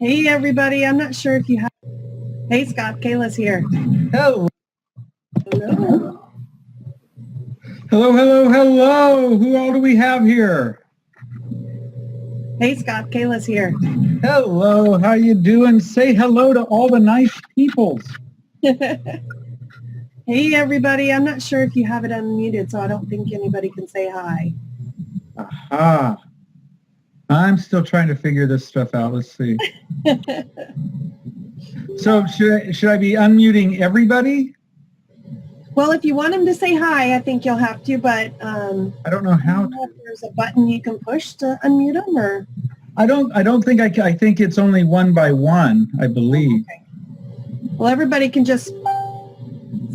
Hey everybody, I'm not sure if you have... Hey Scott, Kayla's here. Hello. Hello. Hello, hello, hello. Who all do we have here? Hey Scott, Kayla's here. Hello, how you doing? Say hello to all the nice peoples. Hey everybody, I'm not sure if you have it unmuted, so I don't think anybody can say hi. Aha. I'm still trying to figure this stuff out. Let's see. So should I be unmuting everybody? Well, if you want him to say hi, I think you'll have to, but I don't know how to. if there's a button you can push to unmute him, or... I don't think I think it's only one by one, I believe. Okay. Well, everybody can just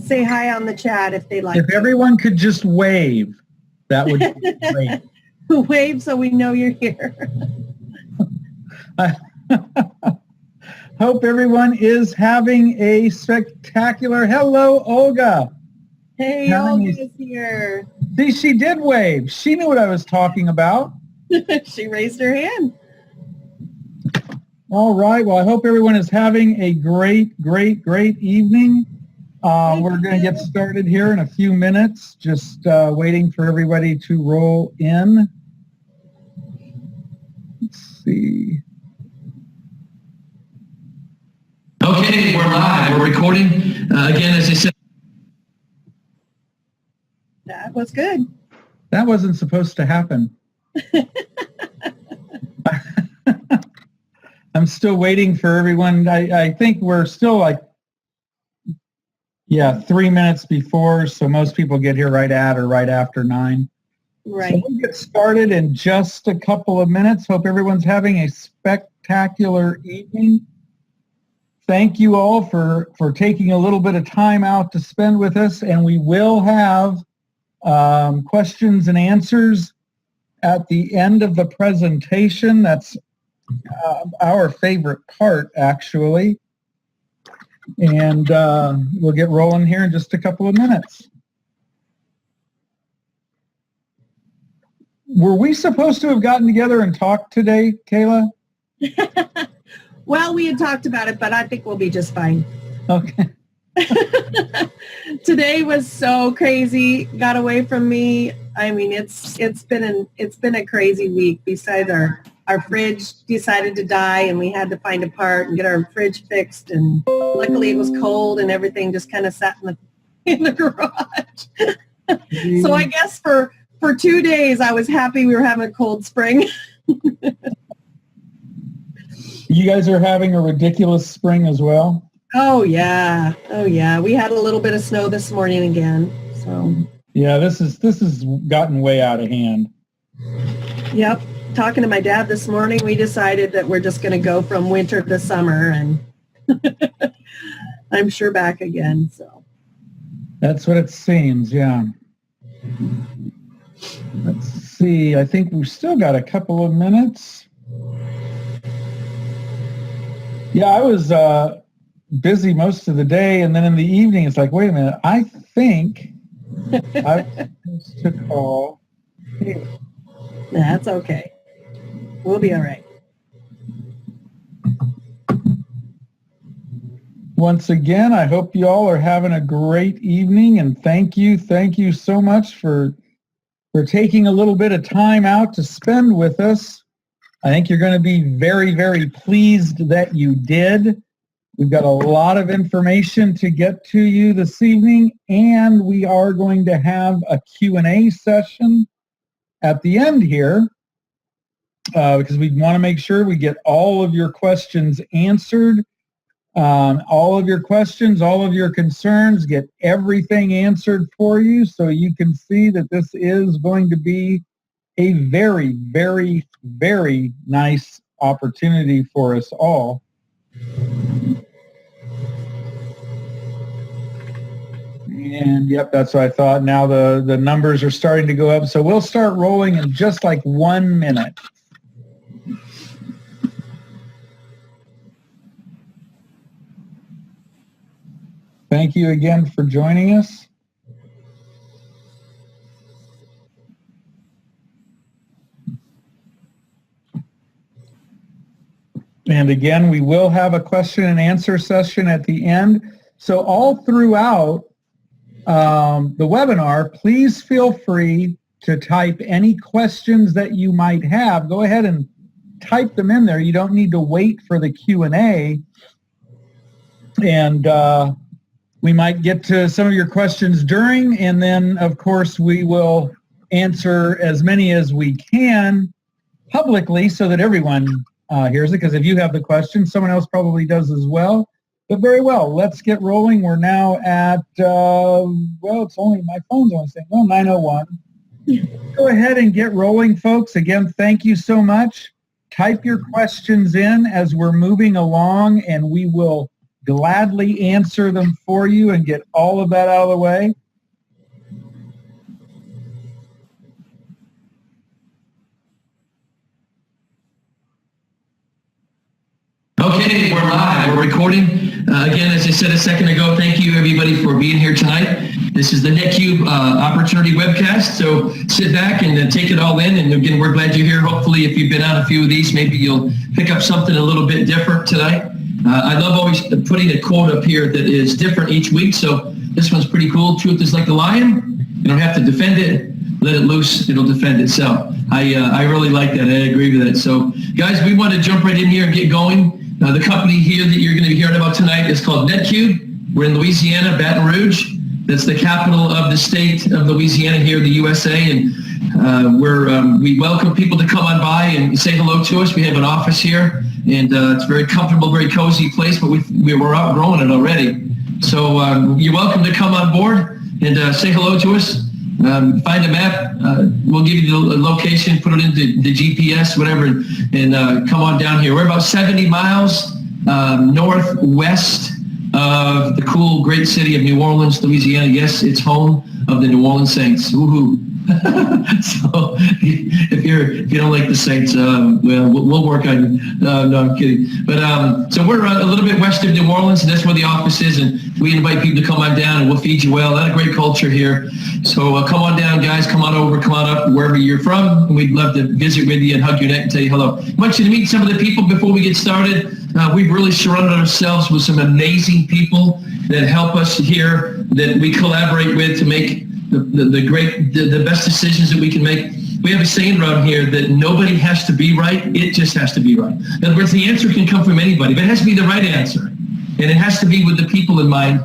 say hi on the chat if they like. If everyone could just wave, that would be great. Wave so we know you're here. I hope everyone is having a spectacular... Hello, Olga. Hey, Olga's here. See, she did wave. She knew what I was talking about. She raised her hand. All right. Well, I hope everyone is having a great evening. We're going to get started here in a few minutes. Just waiting for everybody to roll in. Let's see. Okay, we're live. We're recording. Again, as I said. That was good. That wasn't supposed to happen. I'm still waiting for everyone. I think we're still like, 3 minutes before, so most people get here right at or right after 9. Right. So we'll get started in just a couple of minutes. Hope everyone's having a spectacular evening. Thank you all for taking a little bit of time out to spend with us, and we will have questions and answers at the end of the presentation. That's our favorite part, actually. And we'll get rolling here in just a couple of minutes. Were we supposed to have gotten together and talked today, Kayla? Well, we had talked about it, but I think we'll be just fine. Okay. Today was so crazy. Got away from me. I mean, it's been a crazy week. Besides, our fridge decided to die, and we had to find a part and get our fridge fixed. And luckily, it was cold, and everything just kind of sat in the garage. So I guess for 2 days, I was happy we were having a cold spring. You guys are having a ridiculous spring as well? Oh yeah. We had a little bit of snow this morning again. So yeah, this has gotten way out of hand. Yep. Talking to my dad this morning, we decided that we're just going to go from winter to summer, and I'm sure back again. So that's what it seems. Yeah. Let's see. I think we've still got a couple of minutes. Yeah, I was busy most of the day, and then in the evening, it's like, wait a minute, I think I was supposed to call. That's okay. We'll be all right. Once again, I hope you all are having a great evening, and thank you so much for taking a little bit of time out to spend with us. I think you're going to be very pleased that you did. We've got a lot of information to get to you this evening, and we are going to have a Q&A session at the end here because we want to make sure we get all of your questions answered. All of your questions, all of your concerns, get everything answered for you so you can see that this is going to be a very nice opportunity for us all. And yep, that's what I thought. Now the numbers are starting to go up. So we'll start rolling in just like 1 minute. Thank you again for joining us. And again, we will have a question and answer session at the end. So all throughout the webinar, please feel free to type any questions that you might have. Go ahead and type them in there. You don't need to wait for the Q&A. And we might get to some of your questions during, and then, of course, we will answer as many as we can publicly so that everyone hears it, because if you have the question, someone else probably does as well. But very well, let's get rolling. We're now at, well, it's only, my phone's only saying, well, 9:01. Go ahead and get rolling, folks. Again, thank you so much. Type your questions in as we're moving along, and we will gladly answer them for you and get all of that out of the way. Okay, we're live. We're recording. Again, as I said a second ago, thank you everybody for being here tonight. This is the NetQube Opportunity Webcast, so sit back and take it all in. And again, we're glad you're here. Hopefully, if you've been on a few of these, maybe you'll pick up something a little bit different tonight. I love always putting a quote up here that is different each week, so this one's pretty cool. Truth is like a lion. You don't have to defend it. Let it loose. It'll defend itself. I really like that. I agree with it. So, guys, we want to jump right in here and get going. The company here that you're going to be hearing about tonight is called NetQube. We're in Louisiana, Baton Rouge. That's the capital of the state of Louisiana here in the USA. And we welcome people to come on by and say hello to us. We have an office here, and it's a very comfortable, very cozy place, but we're outgrowing it already. So you're welcome to come on board and say hello to us. Find a map. We'll give you the location, put it into the GPS, whatever, and come on down here. We're about 70 miles northwest of the cool, great city of New Orleans, Louisiana. Yes, it's home of the New Orleans Saints. Woohoo! So if you don't like the Saints, well, we'll work on you. No, I'm kidding. But so we're a little bit west of New Orleans, and that's where the office is. And we invite people to come on down, and we'll feed you well. A lot of great culture here. So come on down, guys. Come on over. Come on up, wherever you're from. And we'd love to visit with you and hug your neck and tell you hello. I want you to meet some of the people before we get started. We've really surrounded ourselves with some amazing people that help us here, that we collaborate with to make the best decisions that we can make. We have a saying around here that nobody has to be right, it just has to be right. In other words, the answer can come from anybody, but it has to be the right answer. And it has to be with the people in mind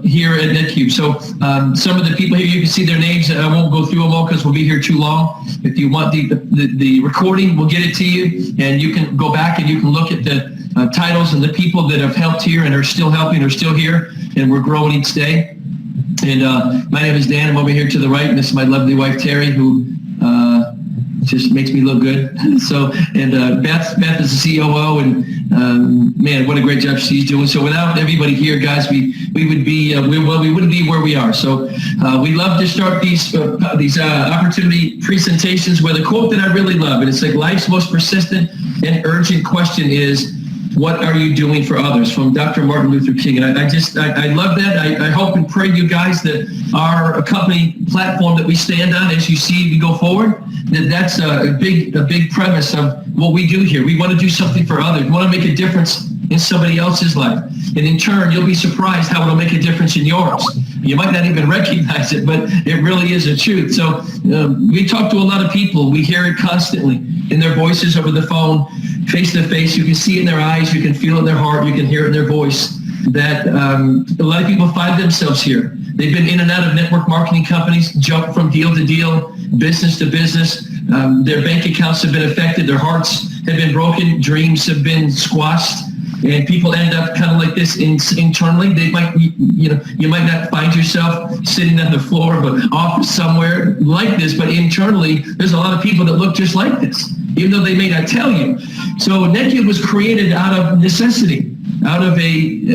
here at NetQube. So some of the people here, you can see their names. I won't go through them all because we'll be here too long. If you want the recording, we'll get it to you, and you can go back and you can look at the titles and the people that have helped here and are still helping, are still here, and we're growing each day. And my name is Dan. I'm over here to the right, and this is my lovely wife, Terry, who just makes me look good. So, and Beth is the COO, and man, what a great job she's doing. So without everybody here, guys, we wouldn't be where we are. So we love to start these opportunity presentations with a quote that I really love, and it's like, life's most persistent and urgent question is, what are you doing for others? From Dr. Martin Luther King. And I love that. I hope and pray, you guys, that our company platform that we stand on, as you see we go forward, that's a big premise of what we do here. We want to do something for others. We want to make a difference in somebody else's life. And in turn, you'll be surprised how it'll make a difference in yours. You might not even recognize it, but it really is a truth. So we talk to a lot of people. We hear it constantly in their voices over the phone, face to face. You can see it in their eyes. You can feel it in their heart. You can hear it in their voice that a lot of people find themselves here. They've been in and out of network marketing companies, jumped from deal to deal, business to business. Their bank accounts have been affected. Their hearts have been broken. Dreams have been squashed. And people end up kind of like this internally. They might, you might not find yourself sitting on the floor of an office somewhere like this, but internally, there's a lot of people that look just like this, even though they may not tell you. So NetQube was created out of necessity, out of a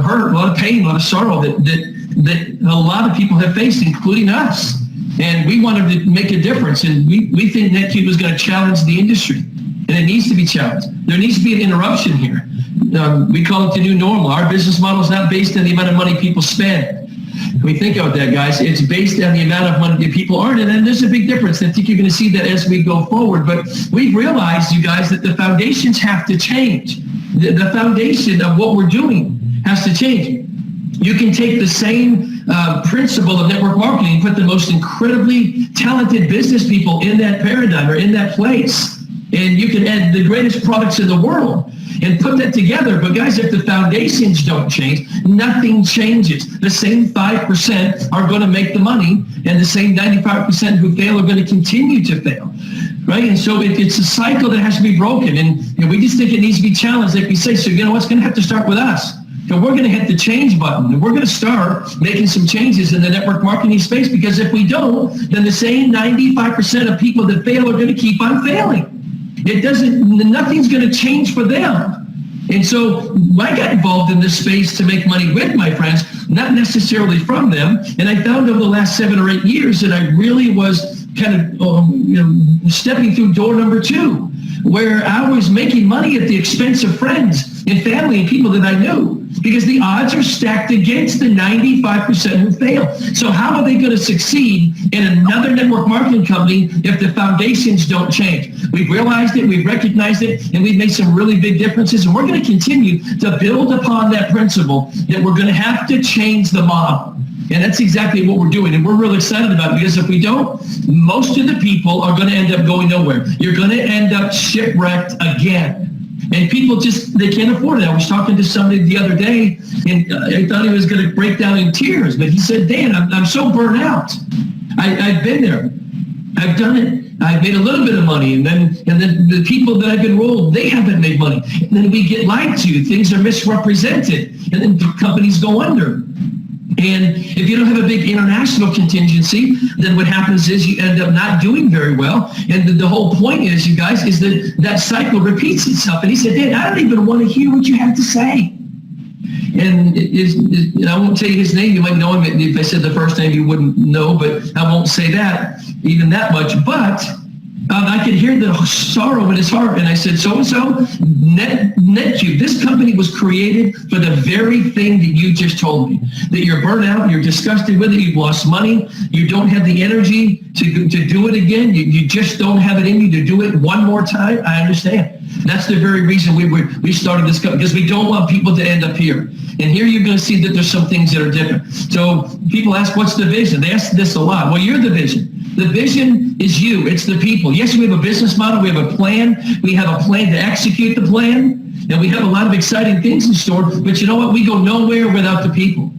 hurt, a lot of pain, a lot of sorrow that a lot of people have faced, including us. And we wanted to make a difference, and we think NetQube was going to challenge the industry, and it needs to be challenged. There needs to be an interruption here. We call it the new normal. Our business model is not based on the amount of money people spend. We think about that, guys. It's based on the amount of money that people earn, and then there's a big difference. I think you're going to see that as we go forward. But we've realized, you guys, that the foundations have to change. the foundation of what we're doing has to change. You can take the same principle of network marketing and put the most incredibly talented business people in that paradigm or in that place, and you can add the greatest products in the world and put that together. But guys, if the foundations don't change, nothing changes. The same 5% are going to make the money, and the same 95% who fail are going to continue to fail. Right? And so it's a cycle that has to be broken. And we just think it needs to be challenged, like we say. So, it's going to have to start with us. And we're going to hit the change button, and we're going to start making some changes in the network marketing space, because if we don't, then the same 95% of people that fail are going to keep on failing. Nothing's going to change for them. And so I got involved in this space to make money with my friends, not necessarily from them. And I found over the last 7 or 8 years that I really was kind of stepping through door number 2, where I was making money at the expense of friends and family and people that I knew, because the odds are stacked against the 95% who fail. So how are they going to succeed in another network marketing company if the foundations don't change? We've realized it, we've recognized it, and we've made some really big differences. And we're going to continue to build upon that principle that we're going to have to change the model. And that's exactly what we're doing. And we're really excited about it, because if we don't, most of the people are going to end up going nowhere. You're going to end up shipwrecked again. And people they can't afford it. I was talking to somebody the other day, and I thought he was going to break down in tears. But he said, Dan, I'm so burnt out. I've been there. I've done it. I've made a little bit of money, and then the people that I've enrolled, they haven't made money. And then we get lied to. Things are misrepresented, and then companies go under. And if you don't have a big international contingency, then what happens is you end up not doing very well. And the whole point is, you guys, is that cycle repeats itself. And he said, Dan, I don't even want to hear what you have to say. And I won't tell you his name. You might know him. If I said the first name, you wouldn't know, but I won't say that, even that much. But I could hear the sorrow in his heart. And I said, so-and-so, NetQube, this company was created for the very thing that you just told me, that you're burnt out, you're disgusted with it, you've lost money, you don't have the energy to do it again, you just don't have it in you to do it one more time. I understand. That's the very reason we started this company, because we don't want people to end up here. And here you're going to see that there's some things that are different. So people ask, what's the vision? They ask this a lot. Well, you're the vision. The vision is you. It's the people. Yes, we have a business model. We have a plan. We have a plan to execute the plan. And we have a lot of exciting things in store. But you know what? We go nowhere without the people.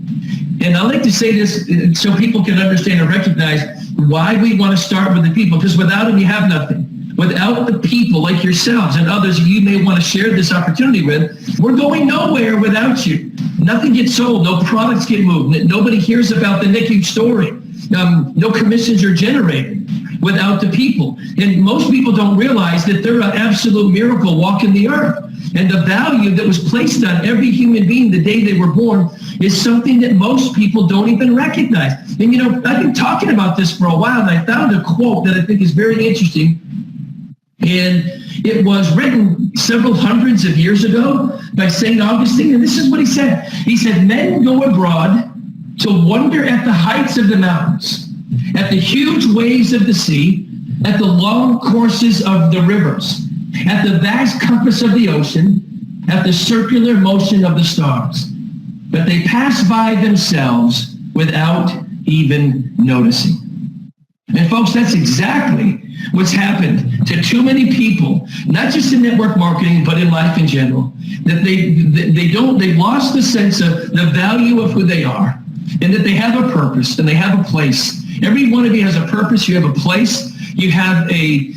And I like to say this so people can understand and recognize why we want to start with the people. Because without them, you have nothing. Without the people like yourselves and others you may want to share this opportunity with, we're going nowhere without you. Nothing gets sold. No products get moved. Nobody hears about the NetQube story. No commissions are generated without the people. And most people don't realize that they're an absolute miracle walking the earth. And the value that was placed on every human being the day they were born is something that most people don't even recognize. And I've been talking about this for a while, and I found a quote that I think is very interesting. And it was written several hundreds of years ago by St. Augustine. And this is what he said. He said, men go abroad to wonder at the heights of the mountains, at the huge waves of the sea, at the long courses of the rivers, at the vast compass of the ocean, at the circular motion of the stars. But they pass by themselves without even noticing. And folks, that's exactly what's happened to too many people, not just in network marketing, but in life in general, that they've lost the sense of the value of who they are, and that they have a purpose and they have a place. Every one of you has a purpose. You have a place. You have a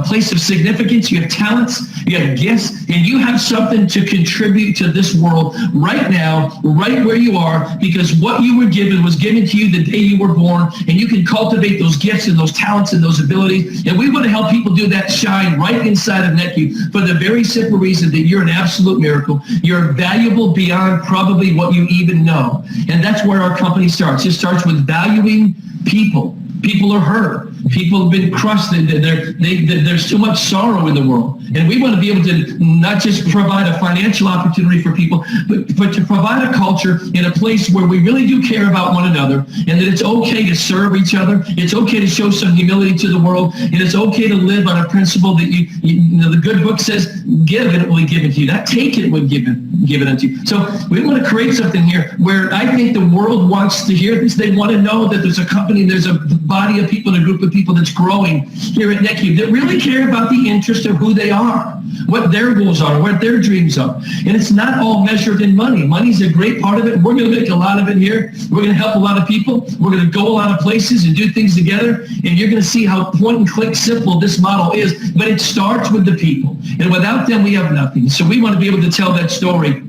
place of significance. You have talents. You have gifts, and you have something to contribute to this world right now, right where you are, because what you were given was given to you the day you were born, and you can cultivate those gifts and those talents and those abilities. And we want to help people do that shine right inside of NetQube for the very simple reason that you're an absolute miracle. You're valuable beyond probably what you even know, and that's where our company starts. It starts with valuing people. People are hurt. People have been crushed. There's too much sorrow in the world. And we want to be able to not just provide a financial opportunity for people, but to provide a culture in a place where we really do care about one another, and that it's okay to serve each other. It's okay to show some humility to the world. And it's okay to live on a principle that you know, the good book says, give and it will be given to you. Not take it when given unto you. So we want to create something here where I think the world wants to hear this. They want to know that there's a company, there's a body of people, and a group of people that's growing here at NetQube that really care about the interest of who they are, what their goals are, what their dreams are. And it's not all measured in money. Money's a great part of it. We're going to make a lot of it here. We're going to help a lot of people. We're going to go a lot of places and do things together. And you're going to see how point and click simple this model is. But it starts with the people. And without them, we have nothing. So we want to be able to tell that story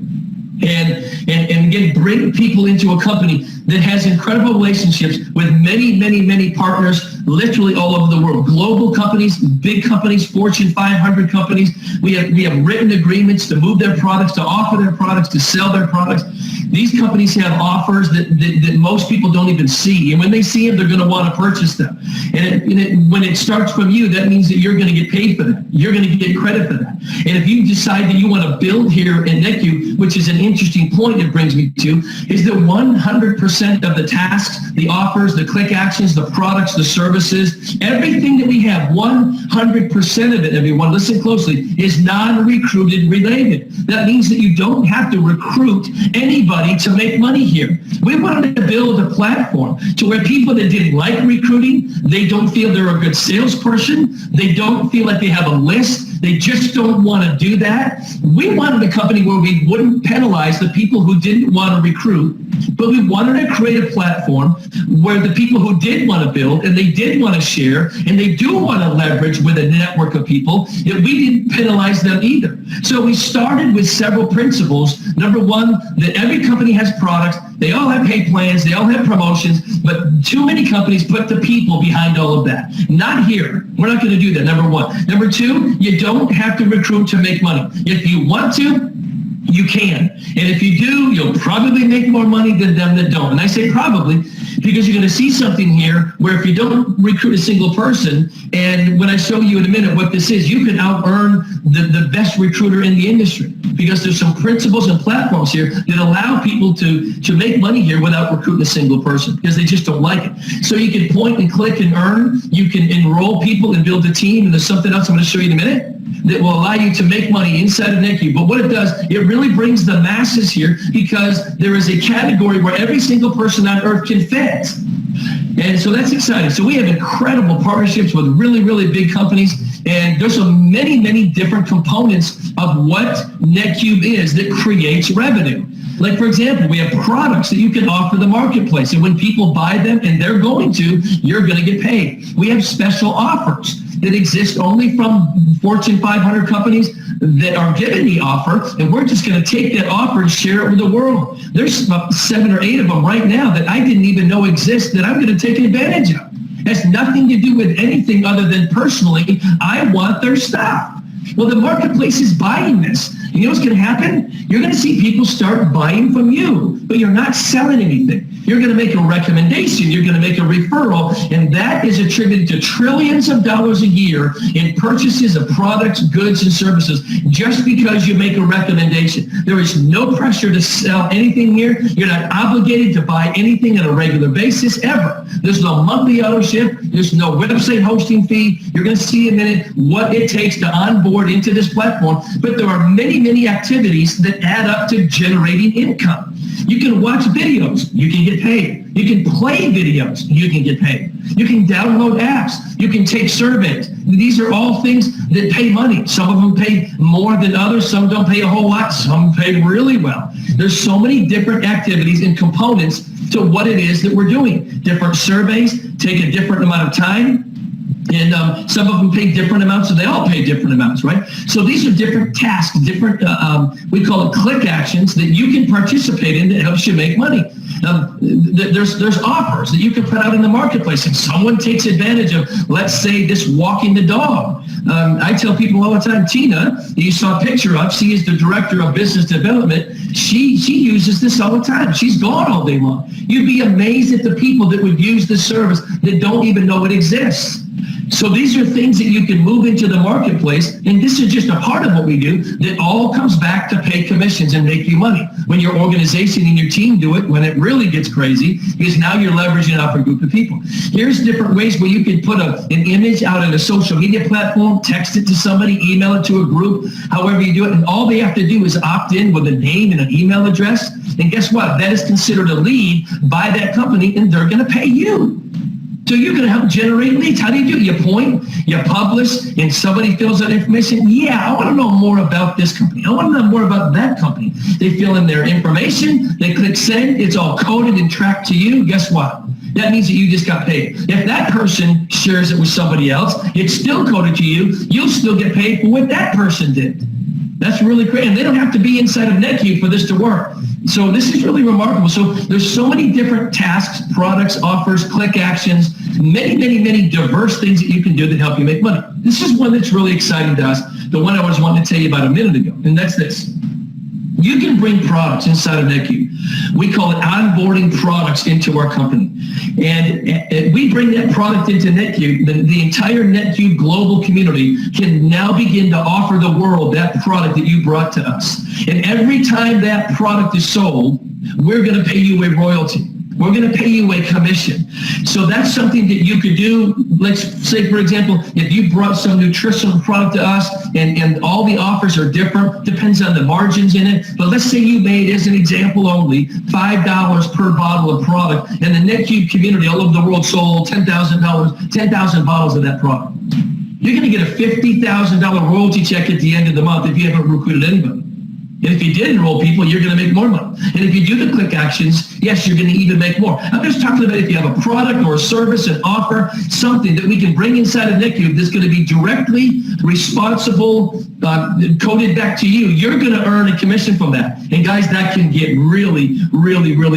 and again, bring people into a company that has incredible relationships with many partners literally all over the world. Global companies, big companies, Fortune 500 companies. We have written agreements to move their products, to offer their products, to sell their products. These companies have offers that most people don't even see. And when they see them, they're going to want to purchase them. And when it starts from you, that means that you're going to get paid for that. You're going to get credit for that. And if you decide that you want to build here in NetQube, which is an interesting point it brings me to, is that 100% of the tasks, the offers, the click actions, the products, the services, everything that we have, 100% of it, everyone, listen closely, is non-recruited related. That means that you don't have to recruit anybody to make money here. We wanted to build a platform to where people that didn't like recruiting, they don't feel they're a good salesperson, they don't feel like they have a list, they just don't want to do that. We wanted a company where we wouldn't penalize the people who didn't want to recruit, but we wanted to create a platform where the people who did want to build and they did want to share and they do want to leverage with a network of people, that we didn't penalize them either. So we started with several principles. Number one, that every company has products. They all have pay plans. They all have promotions, but too many companies put the people behind all of that. Not here. We're not going to do that, number one. Number two, you don't have to recruit to make money. If you want to, you can. And if you do, you'll probably make more money than them that don't. And I say probably because you're going to see something here where if you don't recruit a single person, and when I show you in a minute what this is, you can out-earn the best recruiter in the industry, because there's some principles and platforms here that allow people to make money here without recruiting a single person because they just don't like it. So you can point and click and earn. You can enroll people and build a team. And there's something else I'm going to show you in a minute that will allow you to make money inside of NetQube. But what it does, it really brings the masses here because there is a category where every single person on earth can fit. And so that's exciting. So we have incredible partnerships with really big companies. And there's so many different components of what NetQube is that creates revenue. Like, for example, we have products that you can offer the marketplace. And when people buy them, and they're going to, you're going to get paid. We have special offers that exist only from Fortune 500 companies that are giving the offer, and we're just going to take that offer and share it with the world. There's about 7 or 8 of them right now that I didn't even know exist that I'm going to take advantage of. It has nothing to do with anything other than personally, I want their stuff. Well, the marketplace is buying this. You know what's going to happen? You're going to see people start buying from you, but you're not selling anything. You're going to make a recommendation. You're going to make a referral, and that is attributed to trillions of dollars a year in purchases of products, goods, and services just because you make a recommendation. There is no pressure to sell anything here. You're not obligated to buy anything on a regular basis ever. There's no monthly ownership. There's no website hosting fee. You're going to see in a minute what it takes to onboard into this platform, but there are many activities that add up to generating income. You can watch videos, you can get paid. You can play videos, you can get paid. You can download apps, you can take surveys. These are all things that pay money. Some of them pay more than others, some don't pay a whole lot, some pay really well. There's so many different activities and components to what it is that we're doing. Different surveys take a different amount of time. And some of them pay different amounts, so they all pay different amounts, right? So these are different tasks, different, we call it click actions that you can participate in that helps you make money. There's offers that you can put out in the marketplace. If someone takes advantage of, let's say, this walking the dog. I tell people all the time, Tina, you saw a picture of, she is the director of business development. She uses this all the time. She's gone all day long. You'd be amazed at the people that would use the service that don't even know it exists. So these are things that you can move into the marketplace, and this is just a part of what we do that all comes back to pay commissions and make you money. When your organization and your team do it, when it really gets crazy, is now you're leveraging off a group of people. Here's different ways where you can put an image out on a social media platform, text it to somebody, email it to a group, however you do it, and all they have to do is opt in with a name and an email address, and guess what? That is considered a lead by that company, and they're going to pay you. So you're going to help generate leads. How do you do it? You point, you publish, and somebody fills out information. Yeah, I want to know more about this company. I want to know more about that company. They fill in their information. They click send. It's all coded and tracked to you. Guess what? That means that you just got paid. If that person shares it with somebody else, it's still coded to you. You'll still get paid for what that person did. That's really great. And they don't have to be inside of NetQube for this to work. So this is really remarkable. So there's so many different tasks, products, offers, click actions, many diverse things that you can do that help you make money. This is one that's really exciting to us, the one I was wanting to tell you about a minute ago, and that's this. You can bring products inside of NetQube. We call it onboarding products into our company. And we bring that product into NetQube. The entire NetQube global community can now begin to offer the world that product that you brought to us. And every time that product is sold, we're going to pay you a royalty. We're going to pay you a commission. So that's something that you could do. Let's say, for example, if you brought some nutritional product to us and all the offers are different, depends on the margins in it. But let's say you made, as an example only, $5 per bottle of product, and the NetQube community all over the world sold $10,000 bottles of that product. You're going to get a $50,000 royalty check at the end of the month if you haven't recruited anybody. And if you did enroll people, you're going to make more money. And if you do the click actions, yes, you're going to even make more. I'm just talking about if you have a product or a service, an offer, something that we can bring inside of NetQube that's going to be directly responsible, coded back to you. You're going to earn a commission from that. And guys, that can get really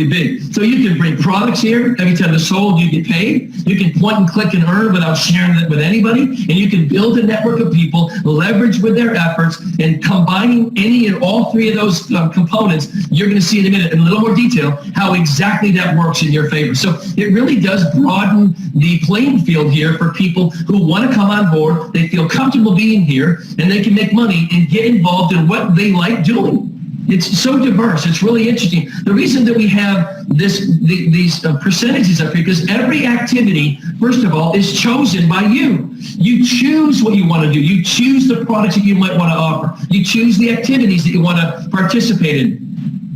big. So you can bring products here. Every time they're sold, you get paid. You can point and click and earn without sharing it with anybody. And you can build a network of people, leverage with their efforts, and combining any and all three of those components, you're going to see in a minute in a little more detail how exactly that works in your favor. So it really does broaden the playing field here for people who want to come on board. They feel comfortable being here, and they can make money and get involved in what they like doing. It's so diverse. It's really interesting. The reason that we have these percentages up here, because every activity, first of all, is chosen by you. You choose what you want to do. You choose the products that you might want to offer. You choose the activities that you want to participate in.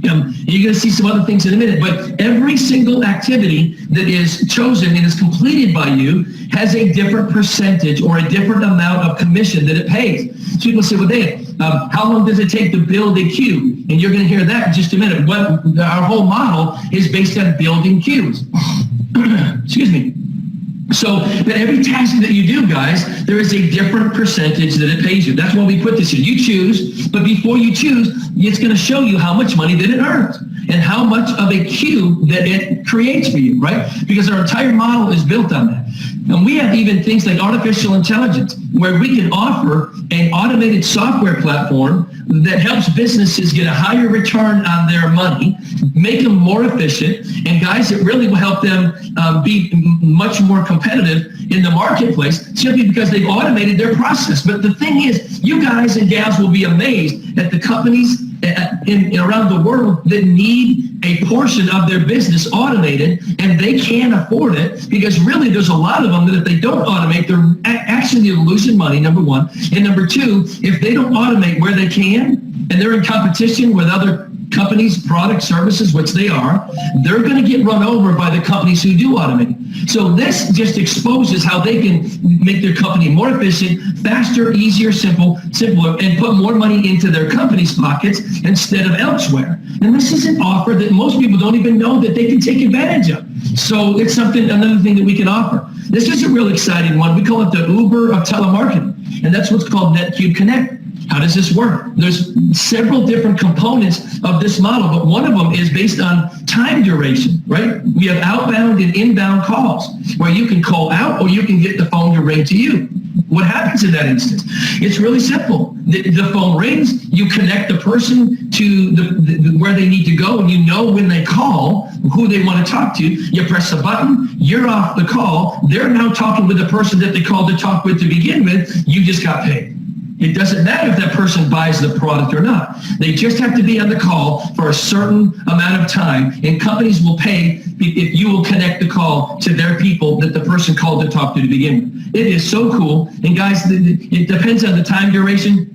You're going to see some other things in a minute, but every single activity that is chosen and is completed by you has a different percentage or a different amount of commission that it pays. So people say, well, Dave, how long does it take to build a queue? And you're going to hear that in just a minute. Our whole model is based on building queues. Excuse me. So that every task that you do, guys, there is a different percentage that it pays you. That's why we put this here. You choose, but before you choose, it's going to show you how much money that it earns and how much of a queue that it creates for you, right? Because our entire model is built on that. And we have even things like artificial intelligence, where we can offer an automated software platform that helps businesses get a higher return on their money, make them more efficient, and guys, it really will help them be much more competitive in the marketplace simply because they've automated their process. But the thing is, you guys and gals will be amazed at the companies around the world that need a portion of their business automated, and they can't afford it because really there's a lot of them that if they don't automate, they're actually losing money, number one. And number two, if they don't automate where they can, and they're in competition with other companies, products, services, which they are, they're going to get run over by the companies who do automate. So this just exposes how they can make their company more efficient, faster, easier, simpler, and put more money into their company's pockets instead of elsewhere. And this is an offer that most people don't even know that they can take advantage of. So it's another thing that we can offer. This is a real exciting one. We call it the Uber of telemarketing, and that's what's called NetQube Connect. How does this work? There's several different components of this model, but one of them is based on time duration, right? We have outbound and inbound calls where you can call out or you can get the phone to ring to you. What happens in that instance? It's really simple. The phone rings, you connect the person to where they need to go, and you know when they call who they want to talk to. You press a button, you're off the call. They're now talking with the person that they called to talk with to begin with. You just got paid. It doesn't matter if that person buys the product or not. They just have to be on the call for a certain amount of time, and companies will pay if you will connect the call to their people that the person called to talk to begin with. It is so cool. And guys, it depends on the time duration.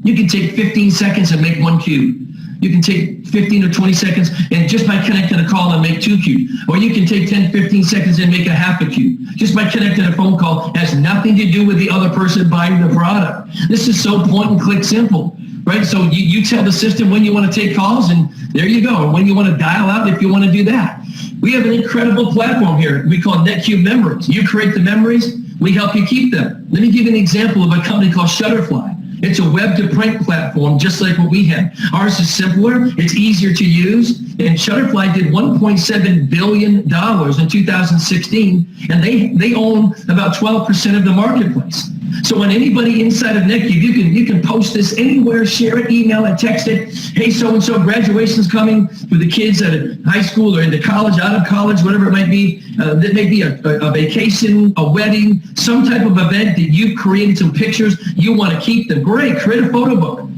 You can take 15 seconds and make one cube. You can take 15 or 20 seconds and just by connecting a call and make 2 cubes. Or you can take 10, 15 seconds and make a half a cube. Just by connecting a phone call. It has nothing to do with the other person buying the product. This is so point and click simple, right? So you tell the system when you want to take calls, and there you go. And when you want to dial out, if you want to do that. We have an incredible platform here. We call NetQube Memories. You create the memories, we help you keep them. Let me give you an example of a company called Shutterfly. It's a web-to-print platform just like what we have. Ours is simpler, it's easier to use, and Shutterfly did $1.7 billion in 2016, and they own about 12% of the marketplace. So when anybody inside of NetQube, you can post this anywhere, share it, email it, text it. Hey, so-and-so, graduation's coming for the kids at a high school or into college, out of college, whatever it might be. That may be a vacation, a wedding, some type of event that you've created some pictures. You want to keep them. Great, create a photo book.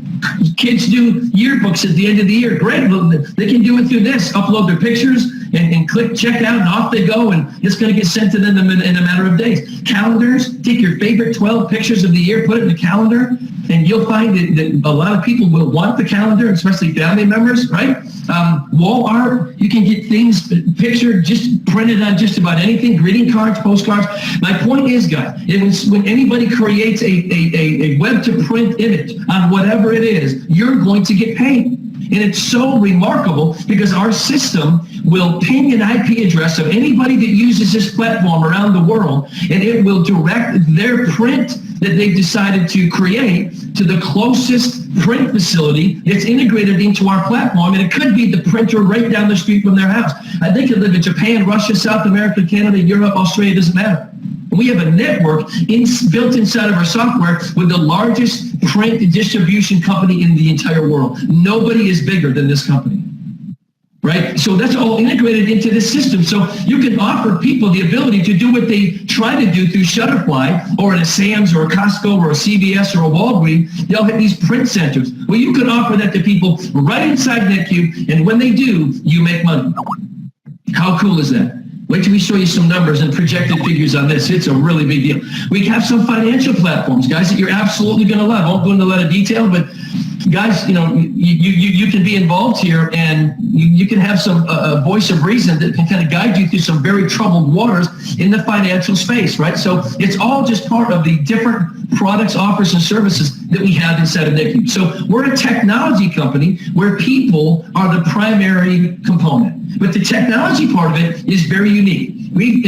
Kids do yearbooks at the end of the year. Great, they can do it through this. Upload their pictures and click check out, and off they go, and it's going to get sent to them in a matter of days. Calendars, take your favorite 12 pictures of the year, put it in the calendar, and you'll find that a lot of people will want the calendar, especially family members, right? Wall art, you can get things pictured, just printed on just about anything, greeting cards, postcards. My point is, guys, when anybody creates a web-to-print image on whatever it is, you're going to get paid. And it's so remarkable because our system will ping an IP address of anybody that uses this platform around the world, and it will direct their print that they've decided to create to the closest print facility that's integrated into our platform. And it could be the printer right down the street from their house. They could live in Japan, Russia, South America, Canada, Europe, Australia, doesn't matter. We have a network built inside of our software with the largest print distribution company in the entire world. Nobody is bigger than this company, right? So that's all integrated into this system. So you can offer people the ability to do what they try to do through Shutterfly or in a Sam's or a Costco or a CVS or a Walgreens. They'll have these print centers. Well, you can offer that to people right inside NetQube, and when they do, you make money. How cool is that? Wait till we show you some numbers and projected figures on this. It's a really big deal. We have some financial platforms, guys, that you're absolutely going to love. I won't go into a lot of detail, but guys, you can be involved here, and you can have some voice of reason that can kind of guide you through some very troubled waters in the financial space, right? So it's all just part of the different products, offers, and services that we have inside of NetQube. So we're a technology company where people are the primary component. But the technology part of it is very unique. We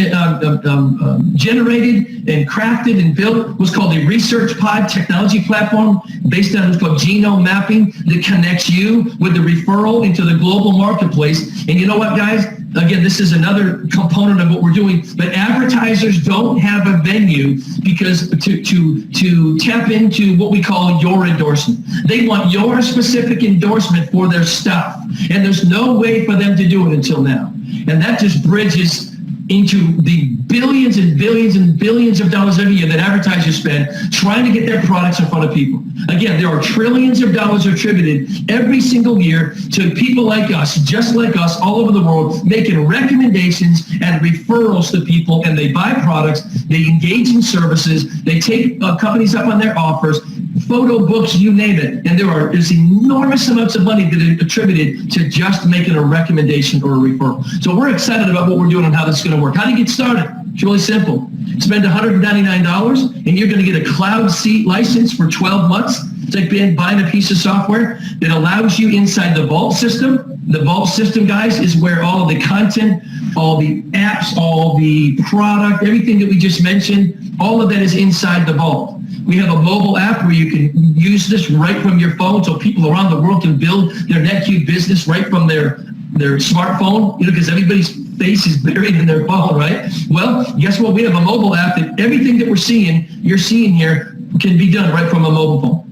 generated and crafted and built what's called a research pod technology platform based on what's called genome mapping that connects you with the referral into the global marketplace. And you know what, guys? Again, this is another component of what we're doing, but advertisers don't have a venue because to tap into what we call your endorsement. They want your specific endorsement for their stuff, and there's no way for them to do it until now. And that just bridges into the billions and billions and billions of dollars every year that advertisers spend trying to get their products in front of people. Again, there are trillions of dollars attributed every single year to people like us, just like us, all over the world, making recommendations and referrals to people, and they buy products, they engage in services, they take companies up on their offers, photo books, you name it. And there's enormous amounts of money that are attributed to just making a recommendation or a referral. So we're excited about what we're doing and how this is going to work. How do you get started? It's really simple. Spend $199 and you're going to get a cloud seat license for 12 months. It's like buying a piece of software that allows you inside the Vault system. The Vault system, guys, is where all of the content, all the apps, all the product, everything that we just mentioned, all of that is inside the Vault. We have a mobile app where you can use this right from your phone, so people around the world can build their NetQube business right from their smartphone, because everybody's face is buried in their phone, right? Well, guess what? We have a mobile app that everything that you're seeing here can be done right from a mobile phone.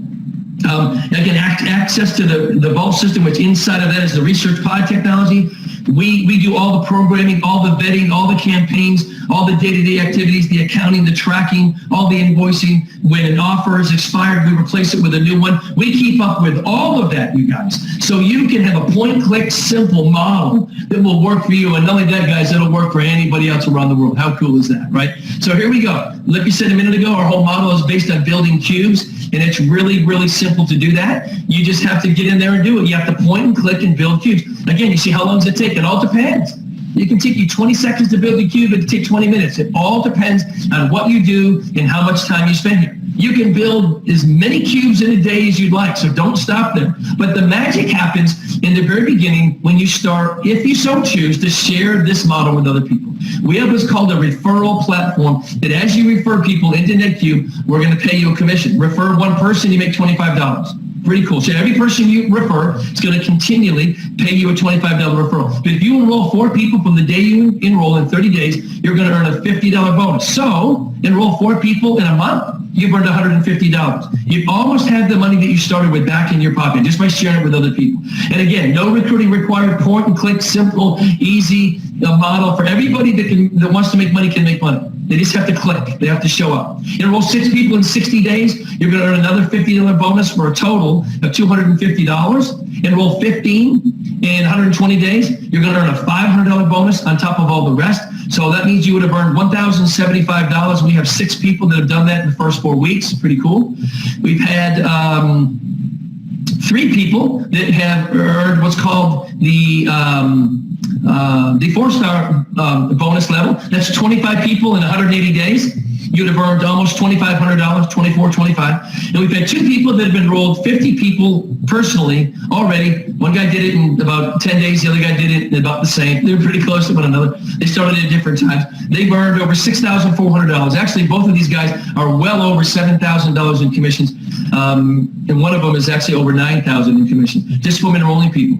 Again, access to the Vault system, which inside of that is the research pod technology. We do all the programming, all the vetting, all the campaigns, all the day-to-day activities, the accounting, the tracking, all the invoicing. When an offer is expired, we replace it with a new one. We keep up with all of that, you guys. So you can have a point-click, simple model that will work for you. And not only that, guys, it'll work for anybody else around the world. How cool is that, right? So here we go. Like you said a minute ago, our whole model is based on building cubes. And it's really, really simple to do that. You just have to get in there and do it. You have to point and click and build cubes. Again, you see how long does it take? It all depends. It can take you 20 seconds to build a cube. It can take 20 minutes. It all depends on what you do and how much time you spend here. You can build as many cubes in a day as you'd like, so don't stop there. But the magic happens in the very beginning when you start, if you so choose, to share this model with other people. We have what's called a referral platform that as you refer people into NetQube, we're going to pay you a commission. Refer one person, you make $25. Pretty cool. So every person you refer is going to continually pay you a $25 referral. But if you enroll 4 people from the day you enroll in 30 days, you're going to earn a $50 bonus. So enroll 4 people in a month, you've earned $150. You almost have the money that you started with back in your pocket just by sharing it with other people. And again, no recruiting required, point and click, simple, easy model for everybody that wants to make money can make money. They just have to click. They have to show up. Enroll 6 people in 60 days. You're going to earn another $50 bonus for a total of $250. Enroll 15 in 120 days. You're going to earn a $500 bonus on top of all the rest. So that means you would have earned $1,075. We have 6 people that have done that in the first 4 weeks. Pretty cool. We've had 3 people that have earned what's called the 4-star bonus level. That's 25 people in 180 days. You'd have earned almost $2,500, $2,425. And we've had 2 people that have enrolled 50 people personally already. One guy did it in about 10 days. The other guy did it in about the same. They were pretty close to one another. They started at different times. They've earned over $6,400. Actually, both of these guys are well over $7,000 in commissions. And one of them is actually over $9,000 in commissions, just from enrolling people.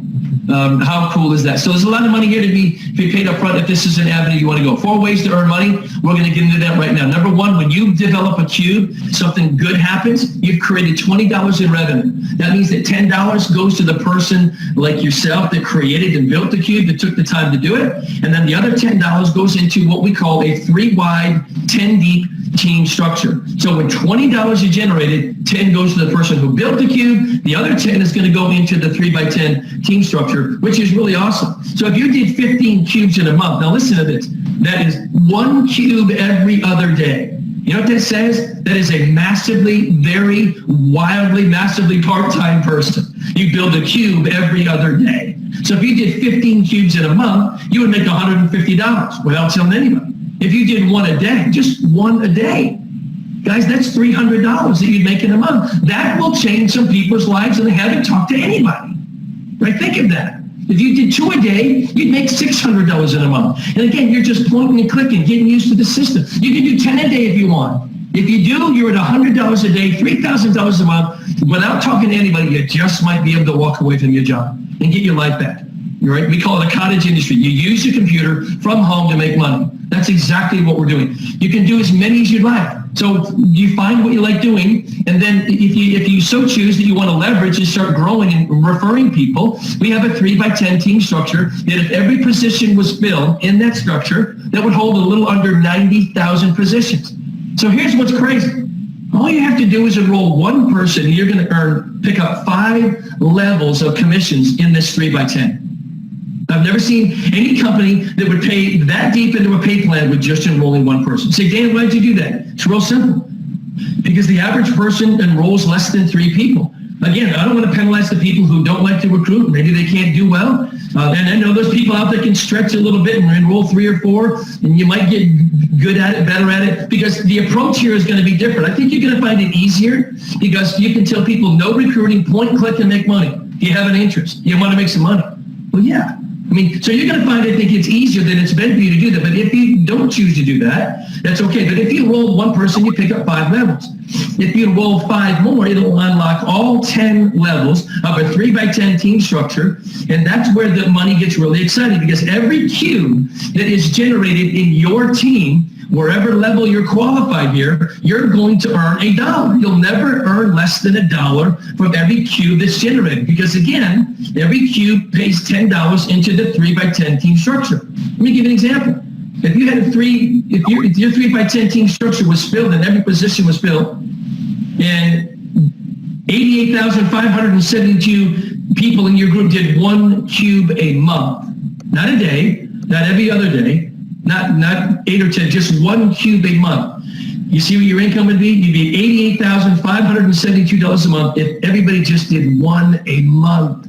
How cool is that? So there's a lot of money here to be paid up front if this is an avenue you want to go. 4 ways to earn money. We're going to get into that right now. Number 1, when you develop a cube, something good happens. You've created $20 in revenue. That means that $10 goes to the person like yourself that created and built the cube, that took the time to do it. And then the other $10 goes into what we call a 3-wide, 10-deep team structure. So when $20 is generated, 10 goes to the person who built the cube. The other 10 is going to go into the 3x10 team structure, which is really awesome. So if you did 15 cubes in a month, now listen to this. That is 1 cube every other day. You know what that says? That is a massively, very wildly, massively part-time person. You build a cube every other day. So if you did 15 cubes in a month, you would make $150 without telling anybody. If you did 1 a day, just 1 a day, guys, that's $300 that you'd make in a month. That will change some people's lives and they haven't talked to anybody. Right? Think of that. If you did 2 a day, you'd make $600 in a month. And again, you're just pointing and clicking, getting used to the system. You can do 10 a day if you want. If you do, you're at $100 a day, $3,000 a month. Without talking to anybody, you just might be able to walk away from your job and get your life back. Right? We call it a cottage industry. You use your computer from home to make money. That's exactly what we're doing. You can do as many as you'd like. So you find what you like doing, and then if you so choose that you want to leverage and start growing and referring people, we have a 3x10 team structure that if every position was filled in that structure, that would hold a little under 90,000 positions. So here's what's crazy. All you have to do is enroll 1 person, and you're going to pick up 5 levels of commissions in this 3x10. I've never seen any company that would pay that deep into a pay plan with just enrolling 1 person. Say, Dan, why did you do that? It's real simple. Because the average person enrolls less than 3 people. Again, I don't want to penalize the people who don't like to recruit. Maybe they can't do well. And I know there's people out there can stretch a little bit and enroll 3 or 4, and you might get good at it, better at it, because the approach here is going to be different. I think you're going to find it easier because you can tell people no recruiting, point, click, and make money. Do you have an interest? You want to make some money? Well, yeah. I mean, so you're going to find, I think it's easier than it's been for you to do that. But if you don't choose to do that, that's okay. But if you roll one person, you pick up 5 levels. If you roll 5 more, it'll unlock all 10 levels of a 3x10 team structure. And that's where the money gets really exciting, because every cube that is generated in your team, wherever level you're qualified here, you're going to earn $1. You'll never earn less than $1 from every cube that's generated, because again, every cube pays $10 into the 3x10 team structure. Let me give you an example. If you had if your 3x10 team structure was filled and every position was filled, and 88,572 people in your group did 1 cube a month, not a day, not every other day, not 8 or 10, just 1 cube a month. You see what your income would be? You'd be $88,572 a month if everybody just did 1 a month.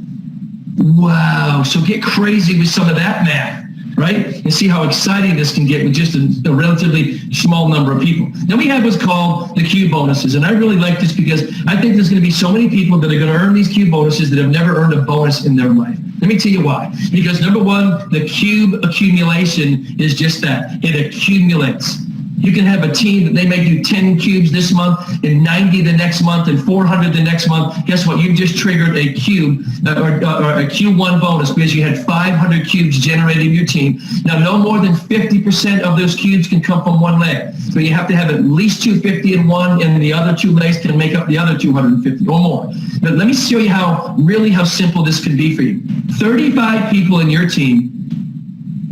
Wow. So get crazy with some of that math, right? And see how exciting this can get with just a relatively small number of people. Then we have what's called the cube bonuses. And I really like this because I think there's going to be so many people that are going to earn these cube bonuses that have never earned a bonus in their life. Let me tell you why. Because number one, the cube accumulation is just that. It accumulates. You can have a team that they may do 10 cubes this month and 90 the next month and 400 the next month. Guess what? You just triggered a cube or a Q1 bonus because you had 500 cubes generated in your team. Now, no more than 50% of those cubes can come from one leg. So you have to have at least 250 in one, and the other 2 legs can make up the other 250 or more. But let me show you how simple this can be for you. 35 people in your team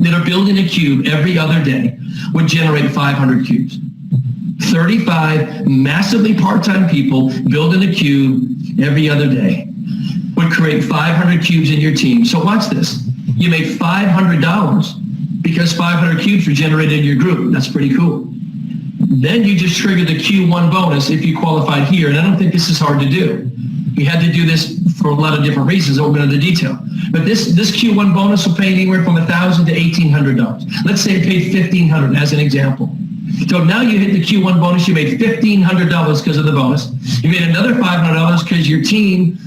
that are building a cube every other day would generate 500 cubes. 35 massively part-time people building a cube every other day would create 500 cubes in your team. So watch this. You make $500 because 500 cubes were generated in your group. That's pretty cool. Then you just trigger the Q1 bonus if you qualified here. And I don't think this is hard to do. We had to do this for a lot of different reasons. I won't go into the detail. But this Q1 bonus will pay anywhere from $1,000 to $1,800. Let's say it paid $1,500 as an example. So now you hit the Q1 bonus. You made $1,500 because of the bonus. You made another $500 because your team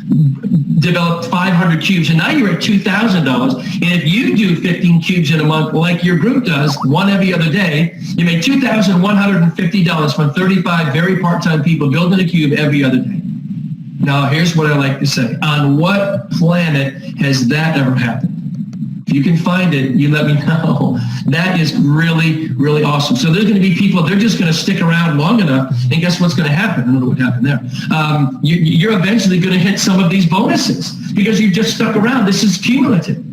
developed 500 cubes. And now you're at $2,000. And if you do 15 cubes in a month like your group does, one every other day, you made $2,150 from 35 very part-time people building a cube every other day. Now, here's what I like to say. On what planet has that ever happened? If you can find it, you let me know. That is really, really awesome. So there's going to be people, they're just going to stick around long enough, and guess what's going to happen? I don't know what happened there. You're eventually going to hit some of these bonuses because you've just stuck around. This is cumulative.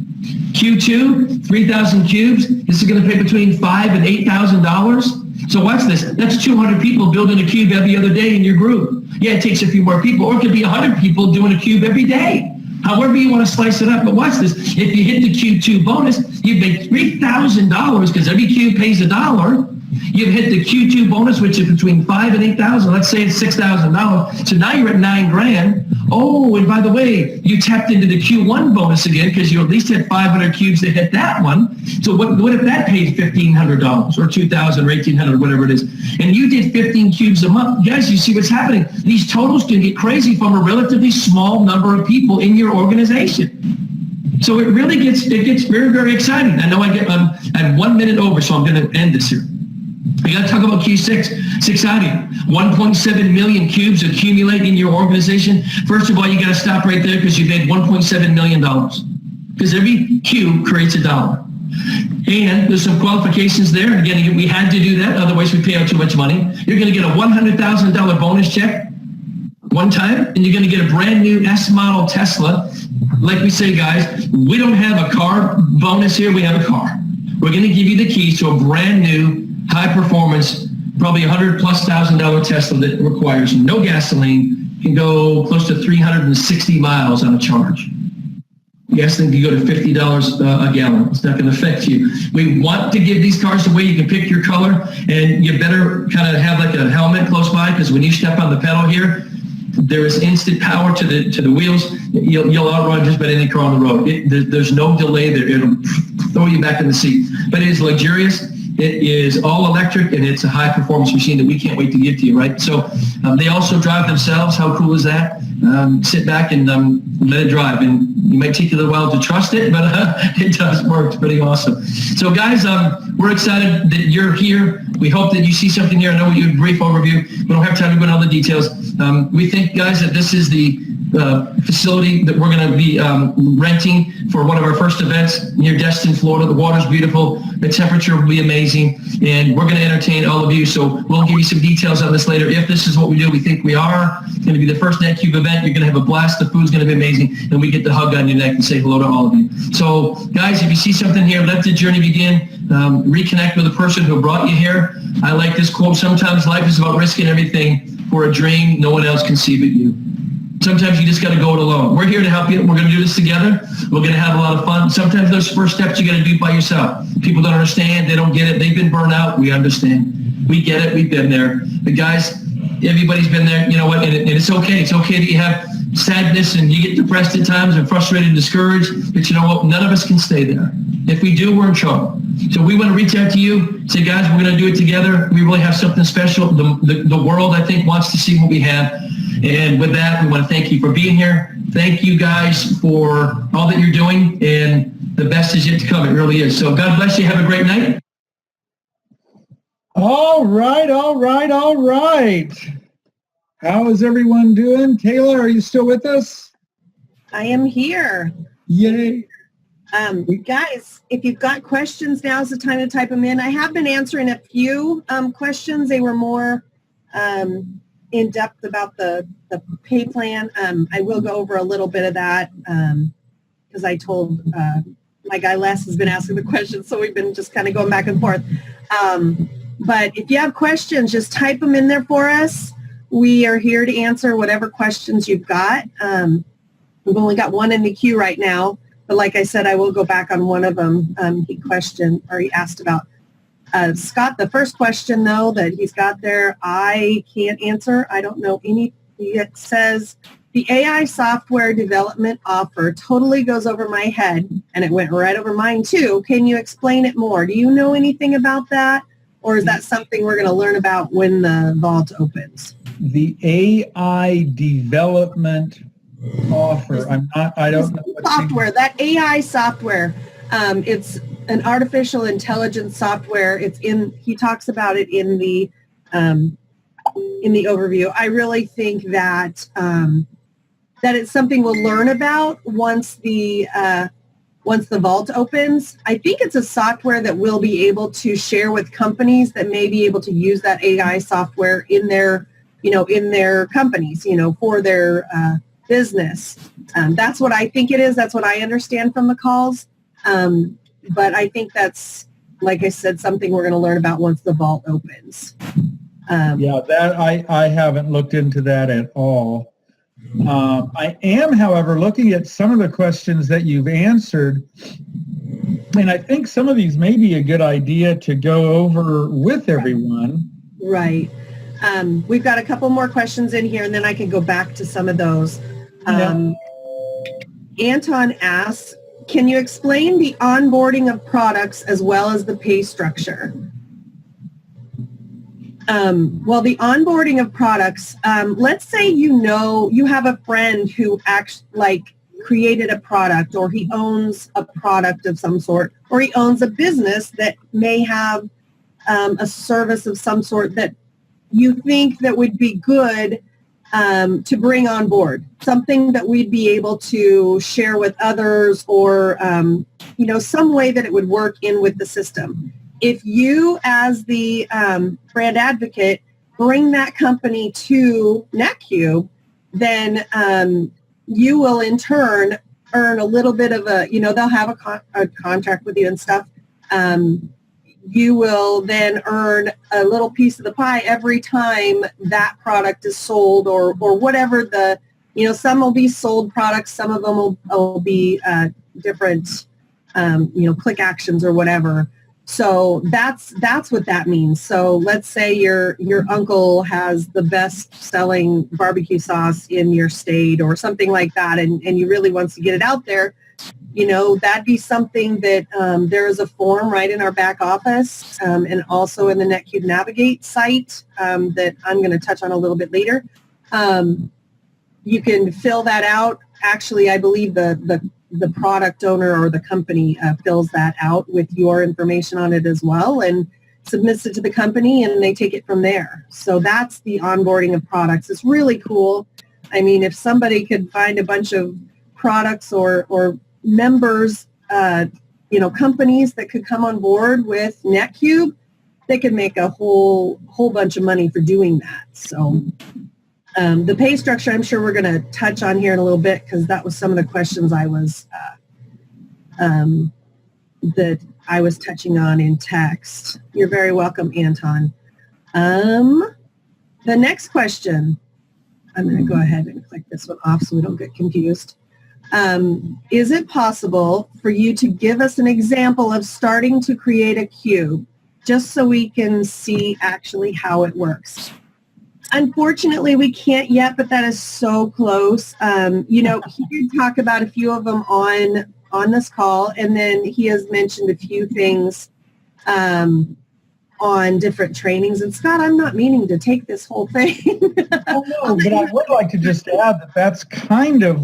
Q2, 3,000 cubes. This is going to pay between $5,000 and $8,000. So watch this. That's 200 people building a cube every other day in your group. Yeah, it takes a few more people, or it could be 100 people doing a cube every day. However you want to slice it up. But watch this. If you hit the Q2 bonus, you've made $3,000 because every cube pays $1. You've hit the Q2 bonus, which is between $5,000 and $8,000. Let's say it's $6,000. So now you're at $9,000. Oh, and by the way, you tapped into the Q1 bonus again because you at least had 500 cubes to hit that one. So what if that paid $1,500 or $2,000 or $1,800, whatever it is, and you did 15 cubes a month? Guys, you see what's happening? These totals can get crazy from a relatively small number of people in your organization. So it really gets very, very exciting. I know I'm 1 minute over, so I'm going to end this here. We got to talk about Q6. It's exciting. 1.7 million cubes accumulate in your organization. First of all, you got to stop right there because you made $1.7 million. Because every cube creates $1. And there's some qualifications there. Again, we had to do that. Otherwise, we pay out too much money. You're going to get a $100,000 bonus check one time, and you're going to get a brand new S model Tesla. Like we say, guys, we don't have a car bonus here. We have a car. We're going to give you the keys to a brand new high performance, probably $100,000+ Tesla that requires no gasoline, can go close to 360 miles on a charge. Gasoline can go to $50 a gallon. It's not going to affect you. We want to give these cars away. You can pick your color, and you better kind of have like a helmet close by because when you step on the pedal here, there is instant power to the wheels. You'll outrun just about any car on the road. There's no delay there. It'll throw you back in the seat. But it is luxurious. It is all electric, and it's a high-performance machine that we can't wait to give to you, right? So they also drive themselves. How cool is that? sit back and let it drive. And you might take a little while to trust it, but it does work. It's pretty awesome. So guys, we're excited that you're here. We hope that you see something here. I know we do a brief overview. We don't have time to go into all the details. We think, guys, that this is the facility that we're going to be renting for one of our first events near Destin, Florida. The water's beautiful. The temperature will be amazing. And we're going to entertain all of you. So we'll give you some details on this later. If this is what we do, we think we are. It's going to be the first NetQube event. You're going to have a blast. The food's going to be amazing. And we get to hug on your neck and say hello to all of you. So guys, if you see something here, let the journey begin. Reconnect with the person who brought you here. I like this quote: sometimes life is about risking everything for a dream no one else can see but you. Sometimes you just got to go it alone. We're here to help you. We're going to do this together. We're going to have a lot of fun. Sometimes those first steps you got to do by yourself. People don't understand. They don't get it. They've been burned out. We understand. We get it. We've been there. But guys, everybody's been there. You know what? And it's okay. It's okay that you have sadness and you get depressed at times and frustrated and discouraged. But you know what? None of us can stay there. If we do, we're in trouble. So we want to reach out to you, say, guys, we're going to do it together. We really have something special. The world, I think, wants to see what we have. And with that, we want to thank you for being here. Thank you guys for all that you're doing, and the best is yet to come. It really is. So God bless you. Have a great night. All right. How is everyone doing? Taylor, are you still with us? I am here. Yay. Guys, if you've got questions, now's the time to type them in. I have been answering a few questions. They were more in depth about the pay plan. I will go over a little bit of that because I told my guy Les has been asking the questions, so we've been just kind of going back and forth. But if you have questions, just type them in there for us. We are here to answer whatever questions you've got. We've only got one in the queue right now, but like I said, I will go back on one of them. He asked about Scott. The first question, though, that he's got there, I can't answer. I don't know any. It says, the AI software development offer totally goes over my head, and it went right over mine, too. Can you explain it more? Do you know anything about that? Or is that something we're going to learn about when the vault opens? The AI development offer. I don't know. Software, that AI software. It's an artificial intelligence software. He talks about it in the overview. I really think that that it's something we'll learn about once the vault opens. I think it's a software that we'll be able to share with companies that may be able to use that AI software in their companies, for their business. That's what I think it is. That's what I understand from the calls. But I think that's, like I said, something we're going to learn about once the vault opens. That I haven't looked into that at all. I am, however, looking at some of the questions that you've answered, and I think some of these may be a good idea to go over with everyone. Right. We've got a couple more questions in here, and then I can go back to some of those. Anton asks, can you explain the onboarding of products as well as the pay structure? Well, the onboarding of products, let's say you have a friend who actually created a product, or he owns a product of some sort, or he owns a business that may have a service of some sort that you think that would be good to bring on board, something that we'd be able to share with others, or some way that it would work in with the system. If you, as the brand advocate, bring that company to NetQube, then you will in turn earn a little bit of they'll have a contract with you and stuff. You will then earn a little piece of the pie every time that product is sold, or whatever some will be sold products, some of them will be different, click actions or whatever. So that's what that means. So let's say your uncle has the best selling barbecue sauce in your state or something like that, and he really wants to get it out there. That'd be something that there is a form right in our back office, and also in the NetQube Navigate site that I'm going to touch on a little bit later. you can fill that out. Actually, I believe the product owner or the company fills that out with your information on it as well and submits it to the company, and they take it from there. So that's the onboarding of products. It's really cool. I mean, if somebody could find a bunch of products or members, companies that could come on board with NetQube, they could make a whole bunch of money for doing that. So the pay structure, I'm sure we're going to touch on here in a little bit, because that was some of the questions I was touching on in text. You're very welcome, Anton. The next question, I'm going to go ahead and click this one off so we don't get confused. Is it possible for you to give us an example of starting to create a cube, just so we can see actually how it works? Unfortunately, we can't yet, but that is so close. He did talk about a few of them on this call, and then he has mentioned a few things on different trainings. And Scott, I'm not meaning to take this whole thing. Oh, no, but I would like to just add that that's kind of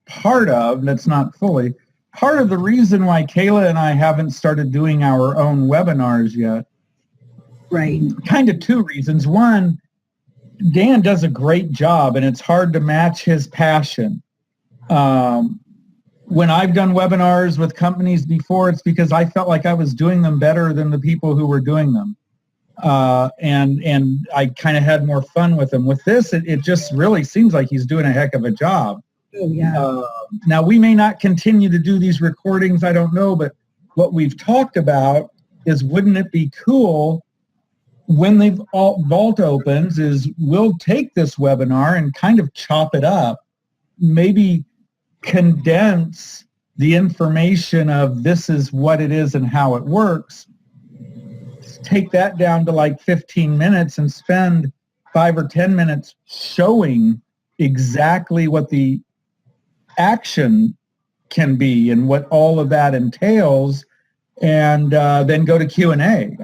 part of, that's not fully, part of the reason why Kayla and I haven't started doing our own webinars yet. Right. Kind of two reasons. One, Dan does a great job, and it's hard to match his passion. When I've done webinars with companies before, it's because I felt like I was doing them better than the people who were doing them. And I kind of had more fun with them. With this, it just really seems like he's doing a heck of a job. Oh, yeah. Now, we may not continue to do these recordings, I don't know, but what we've talked about is, wouldn't it be cool when the vault opens, is we'll take this webinar and kind of chop it up, maybe condense the information of this is what it is and how it works, take that down to like 15 minutes and spend 5 or 10 minutes showing exactly what the action can be and what all of that entails, and then go to Q&A.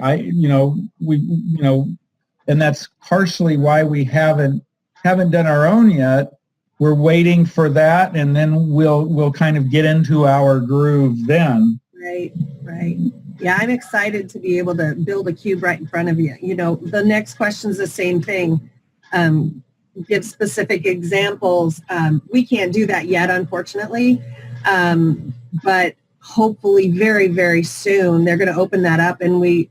And that's partially why we haven't done our own yet. We're waiting for that, and then we'll kind of get into our groove then. Right. Yeah, I'm excited to be able to build a cube right in front of you. The next question is the same thing. Give specific examples. We can't do that yet, unfortunately, but hopefully very, very soon they're going to open that up, and we,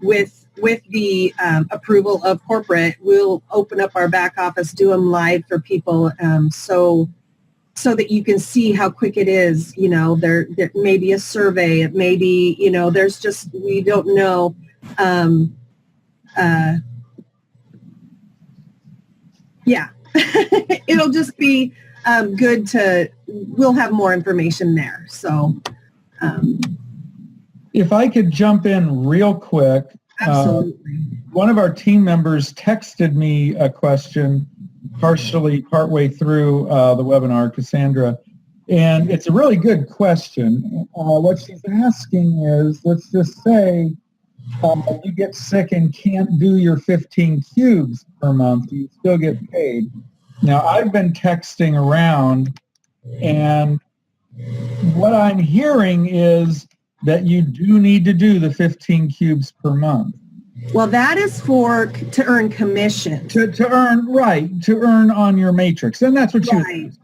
with the approval of corporate, we'll open up our back office, do them live for people, so that you can see how quick it is. There may be a survey, it may be, there's just, we don't know. It'll just be good we'll have more information there. So if I could jump in real quick. Absolutely. One of our team members texted me a question partway through the webinar, Cassandra, and it's a really good question. What she's asking is, let's just say you get sick and can't do your 15 cubes per month, do you still get paid? Now, I've been texting around, and what I'm hearing is that you do need to do the 15 cubes per month. Well, that is to earn commission. To earn on your matrix. And that's what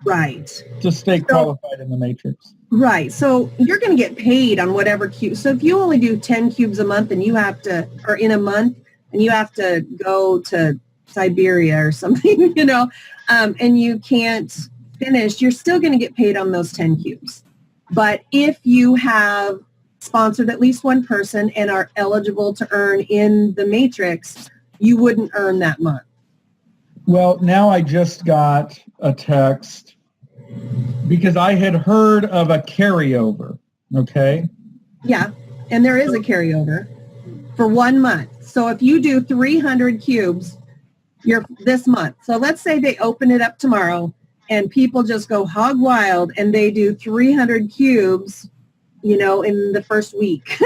Right. To stay qualified in the matrix. Right. So you're going to get paid on whatever cube. So if you only do 10 cubes a month and or in a month, and you have to go to Siberia or something, and you can't finish, you're still going to get paid on those 10 cubes. But if you have sponsored at least one person and are eligible to earn in the matrix, you wouldn't earn that month. Well, now I just got a text because I had heard of a carryover, okay? Yeah, and there is a carryover for 1 month. So if you do 300 cubes this month, so let's say they open it up tomorrow and people just go hog wild and they do 300 cubes, in the first week.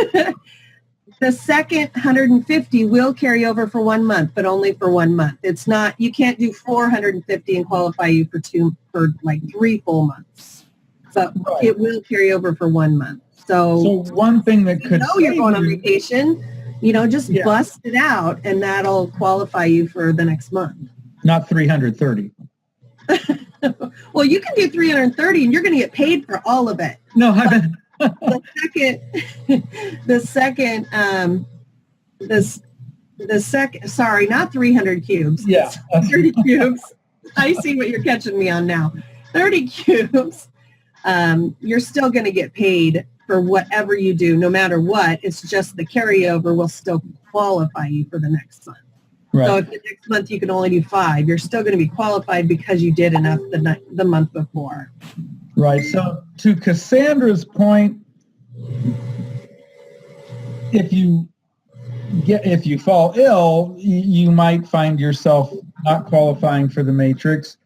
The second 150 will carry over for 1 month, but only for 1 month. It's not, you can't do 450 and qualify you for like 3 full months. So it will carry over for 1 month. So one thing that could you're going on vacation, just bust it out and that'll qualify you for the next month. Not 330. Well, you can do 330 and you're going to get paid for all of it. No, I meant sorry, not 300 cubes. Yeah. 30 cubes. I see what you're catching me on now. 30 cubes. You're still going to get paid for whatever you do, no matter what. It's just the carryover will still qualify you for the next month. Right. So if the next month you can only do 5, you're still going to be qualified because you did enough the month before. Right. So to Cassandra's point, if you fall ill, you might find yourself not qualifying for the matrix.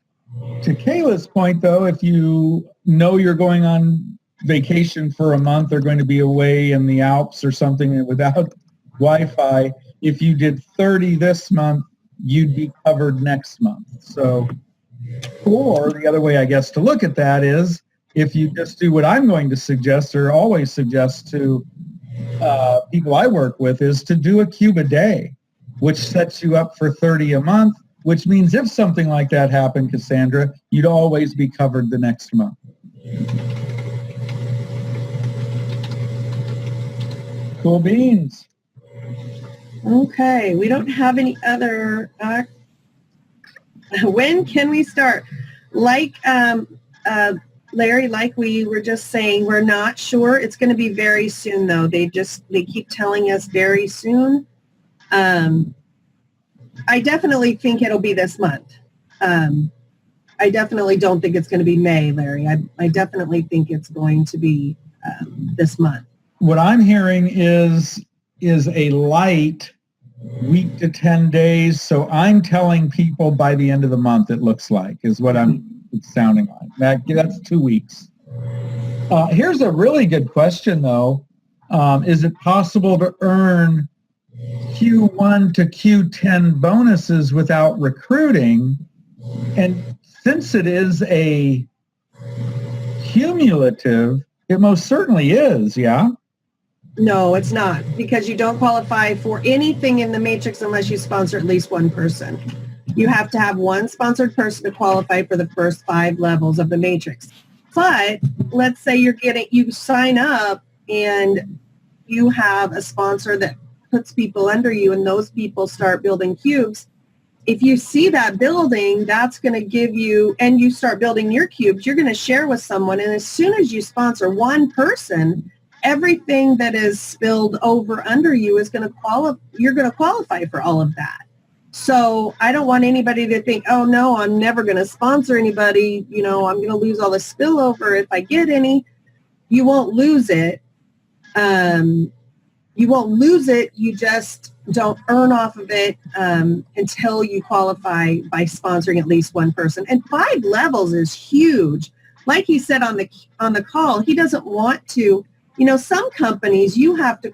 To Kayla's point, though, if you know you're going on vacation for a month or going to be away in the Alps or something without Wi-Fi, if you did 30 this month, you'd be covered next month. So, or the other way, I guess, to look at that is if you just do what I'm going to suggest or always suggest to people I work with is to do a cube a day, which sets you up for 30 a month, which means if something like that happened, Cassandra, you'd always be covered the next month. Cool beans. Okay, we don't have any other. When can we start? Like Larry, like we were just saying, we're not sure. It's going to be very soon, though. They keep telling us very soon. I definitely think it'll be this month. I definitely don't think it's going to be May, Larry. I definitely think it's going to be this month. What I'm hearing is a light week to 10 days. So I'm telling people by the end of the month, it looks like, is what it's sounding like. That's 2 weeks. Here's a really good question, though. Is it possible to earn Q1 to Q10 bonuses without recruiting? And since it is a cumulative, it most certainly is, yeah? No, it's not, because you don't qualify for anything in the matrix unless you sponsor at least one person. You have to have one sponsored person to qualify for the first 5 levels of the matrix. But let's say you sign up and you have a sponsor that puts people under you and those people start building cubes. If you see that building, that's going to give you, and you start building your cubes, you're going to share with someone. And as soon as you sponsor one person, everything that is spilled over under you is going to you're going to qualify for all of that. So I don't want anybody to think, oh no, I'm never going to sponsor anybody. I'm going to lose all the spillover if I get any. You won't lose it. You won't lose it. You just don't earn off of it until you qualify by sponsoring at least one person. And 5 levels is huge. Like he said on the call, he doesn't want to. Some companies you have to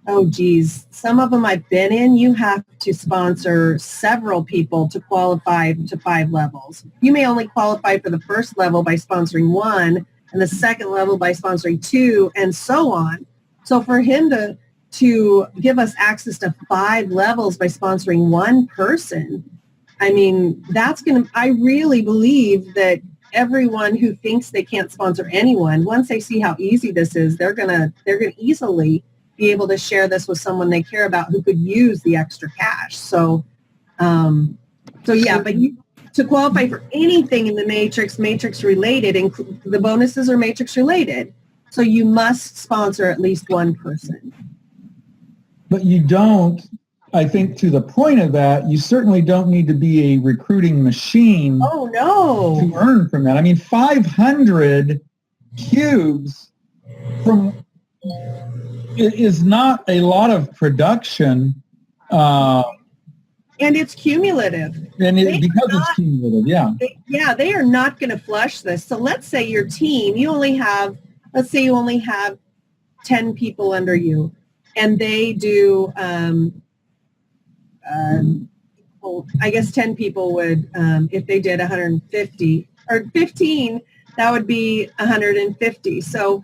oh geez, some of them I've been in, you have to sponsor several people to qualify to 5 levels. You may only qualify for the first level by sponsoring 1 and the second level by sponsoring 2 and so on. So for him to give us access to 5 levels by sponsoring one person, I mean, I really believe that everyone who thinks they can't sponsor anyone, once they see how easy this is, they're gonna easily be able to share this with someone they care about who could use the extra cash. So yeah, but to qualify for anything in the matrix related, the bonuses are matrix related. So you must sponsor at least one person. But you don't, I think to the point of that, you certainly don't need to be a recruiting machine to earn from that. I mean, 500 cubes is not a lot of production. And it's cumulative. And it's cumulative, yeah. They are not going to flush this. So let's say your team, you only have 10 people under you, and they do, well, I guess 10 people would, if they did 150 or 15, that would be 150. So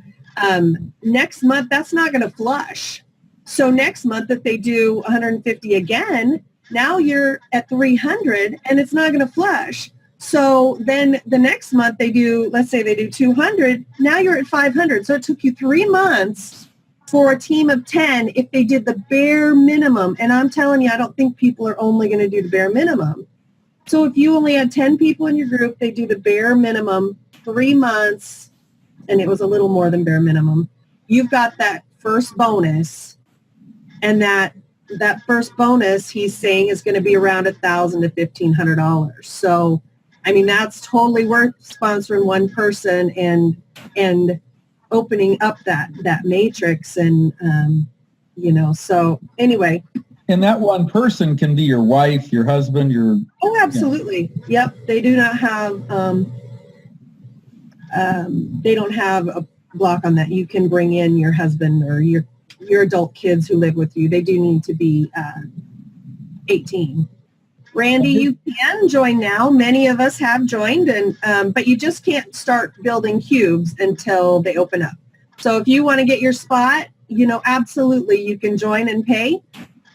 next month, that's not going to flush. So next month, if they do 150 again, now you're at 300 and it's not going to flush. So then the next month they do, let's say they do 200, now you're at 500. So it took you 3 months for a team of 10 if they did the bare minimum. And I'm telling you, I don't think people are only going to do the bare minimum. So if you only had 10 people in your group, they do the bare minimum 3 months, and it was a little more than bare minimum. You've got that first bonus, and that first bonus he's saying is going to be around $1,000 to $1,500. So, I mean, that's totally worth sponsoring one person and opening up that matrix, and so anyway. And that one person can be your wife, your husband, your... Oh, absolutely. Yeah. Yep. They do not have, they don't have a block on that. You can bring in your husband or your adult kids who live with you. They do need to be 18. Randy, you can join now. Many of us have joined, and but you just can't start building cubes until they open up. So if you want to get your spot, absolutely, you can join and pay.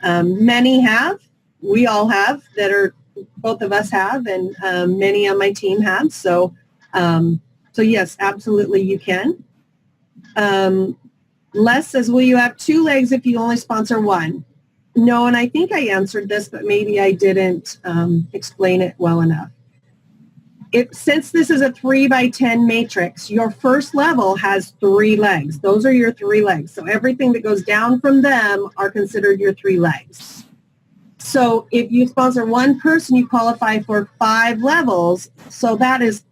Many have. We all have. Both of us have, and many on my team have. So yes, absolutely, you can. Les says, will you have 2 legs if you only sponsor one? No, and I think I answered this, but maybe I didn't explain it well enough. Since this is a 3x10 matrix, your first level has 3 legs. Those are your 3 legs. So everything that goes down from them are considered your 3 legs. So if you sponsor one person, you qualify for 5 levels. So that is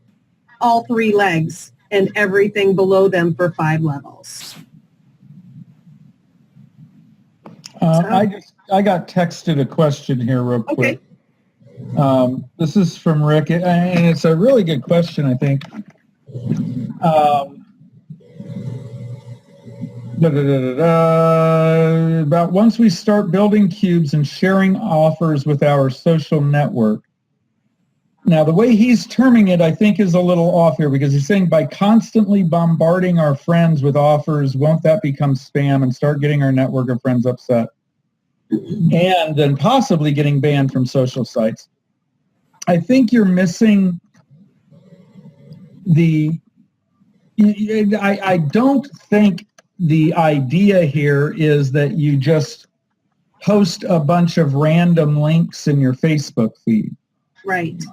all 3 legs and everything below them for 5 levels. I got texted a question here real quick. Okay. This is from Rick, and it's a really good question, I think. About once we start building cubes and sharing offers with our social network. Now, the way he's terming it, I think, is a little off here, because he's saying by constantly bombarding our friends with offers, won't that become spam and start getting our network of friends upset? And then possibly getting banned from social sites. I think you're missing I don't think the idea here is that you just post a bunch of random links in your Facebook feed. Right.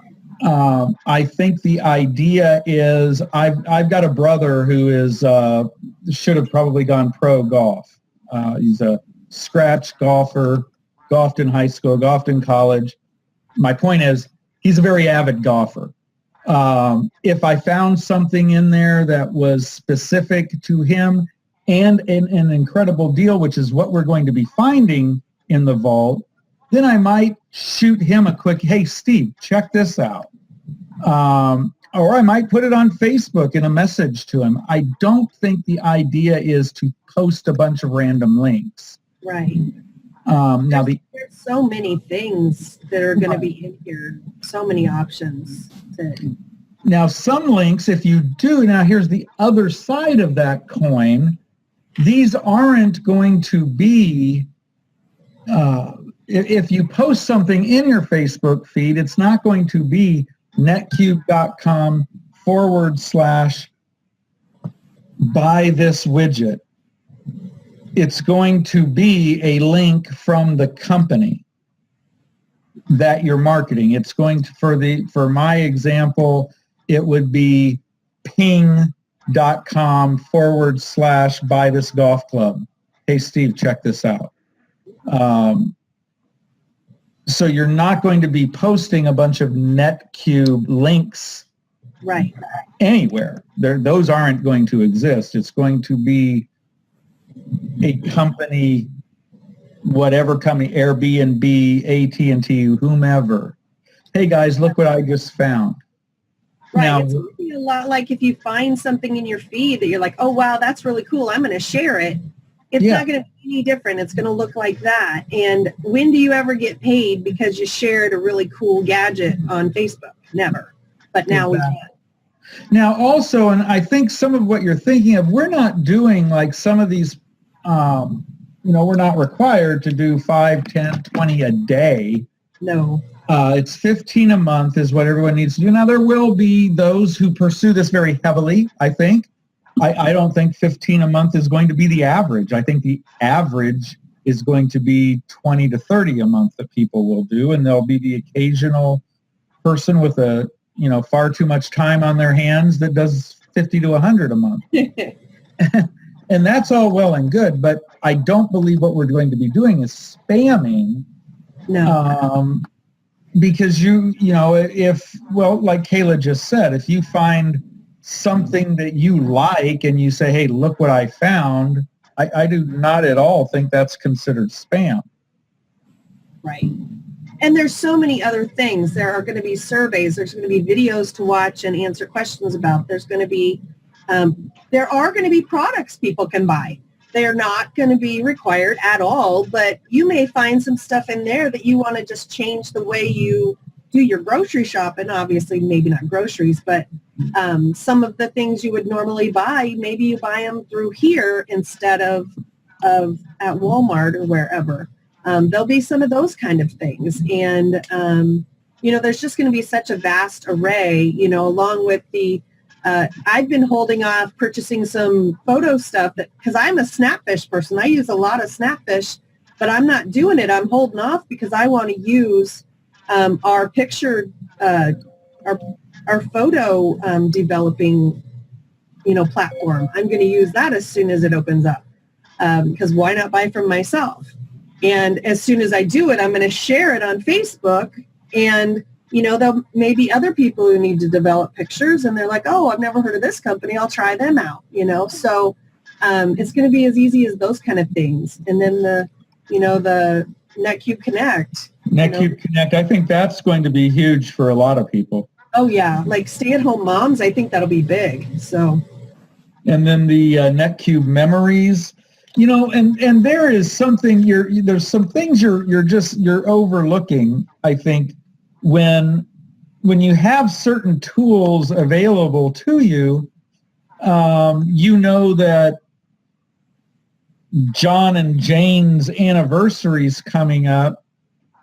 I think the idea is I've got a brother who should have probably gone pro golf. He's a scratch golfer, golfed in high school, golfed in college. My point is, he's a very avid golfer. If I found something in there that was specific to him and an incredible deal, which is what we're going to be finding in the vault, then I might shoot him a quick, hey, Steve, check this out. Or I might put it on Facebook in a message to him. I don't think the idea is to post a bunch of random links. Right. There's so many things that are going to be in here, so many options. Now, some links, if you do, now here's the other side of that coin. These aren't going to be, if you post something in your Facebook feed, it's not going to be netcube.com/buy this widget. It's going to be a link from the company that you're marketing. It's going to, for my example, it would be ping.com/buy this golf club. Hey, Steve, check this out. So you're not going to be posting a bunch of NetQube links right anywhere. Those aren't going to exist. It's going to be a company, whatever company, Airbnb, AT&T, whomever. Hey guys, look what I just found. Right. Now, It's going to be a lot like if you find something in your feed that you're like, oh, wow, that's really cool. I'm going to share it. It's Yeah. not going to be any different. It's going to look like that. And when do you ever get paid because you shared a really cool gadget on Facebook? Never. But now we can. Now also, and I think some of what you're thinking of, we're not doing like some of these, we're not required to do 5, 10, 20 a day. No. It's 15 a month is what everyone needs to do. Now, there will be those who pursue this very heavily, I think. I don't think 15 a month is going to be the average. I think the average is going to be 20 to 30 a month that people will do, and there'll be the occasional person with far too much time on their hands that does 50 to 100 a month. And that's all well and good, but I don't believe what we're going to be doing is spamming. No. Because like Kayla just said, if you find something that you like and you say, hey, look what I found, I do not at all think that's considered spam. Right. And there's so many other things. There are going to be surveys. There's going to be videos to watch and answer questions about. There's going to be, there are going to be products people can buy. They're not going to be required at all, but you may find some stuff in there that you want to just change the way you do your grocery shopping. Obviously, maybe not groceries, but some of the things you would normally buy, maybe you buy them through here instead of at Walmart or wherever. There'll be some of those kind of things. And, there's just going to be such a vast array, along with the I've been holding off purchasing some photo stuff because I'm a Snapfish person. I use a lot of Snapfish, but I'm not doing it. I'm holding off because I want to use our picture, our photo developing, platform. I'm going to use that as soon as it opens up because why not buy from myself? And as soon as I do it, I'm going to share it on Facebook and there may be other people who need to develop pictures and they're like, oh, I've never heard of this company. I'll try them out, So it's going to be as easy as those kind of things. And then the NetQube Connect. NetQube Connect, I think that's going to be huge for a lot of people. Oh, yeah. Like stay-at-home moms, I think that'll be big. So. And then the NetQube Memories. And there is something there's some things you're overlooking, I think, when you have certain tools available to you, that John and Jane's anniversary's coming up,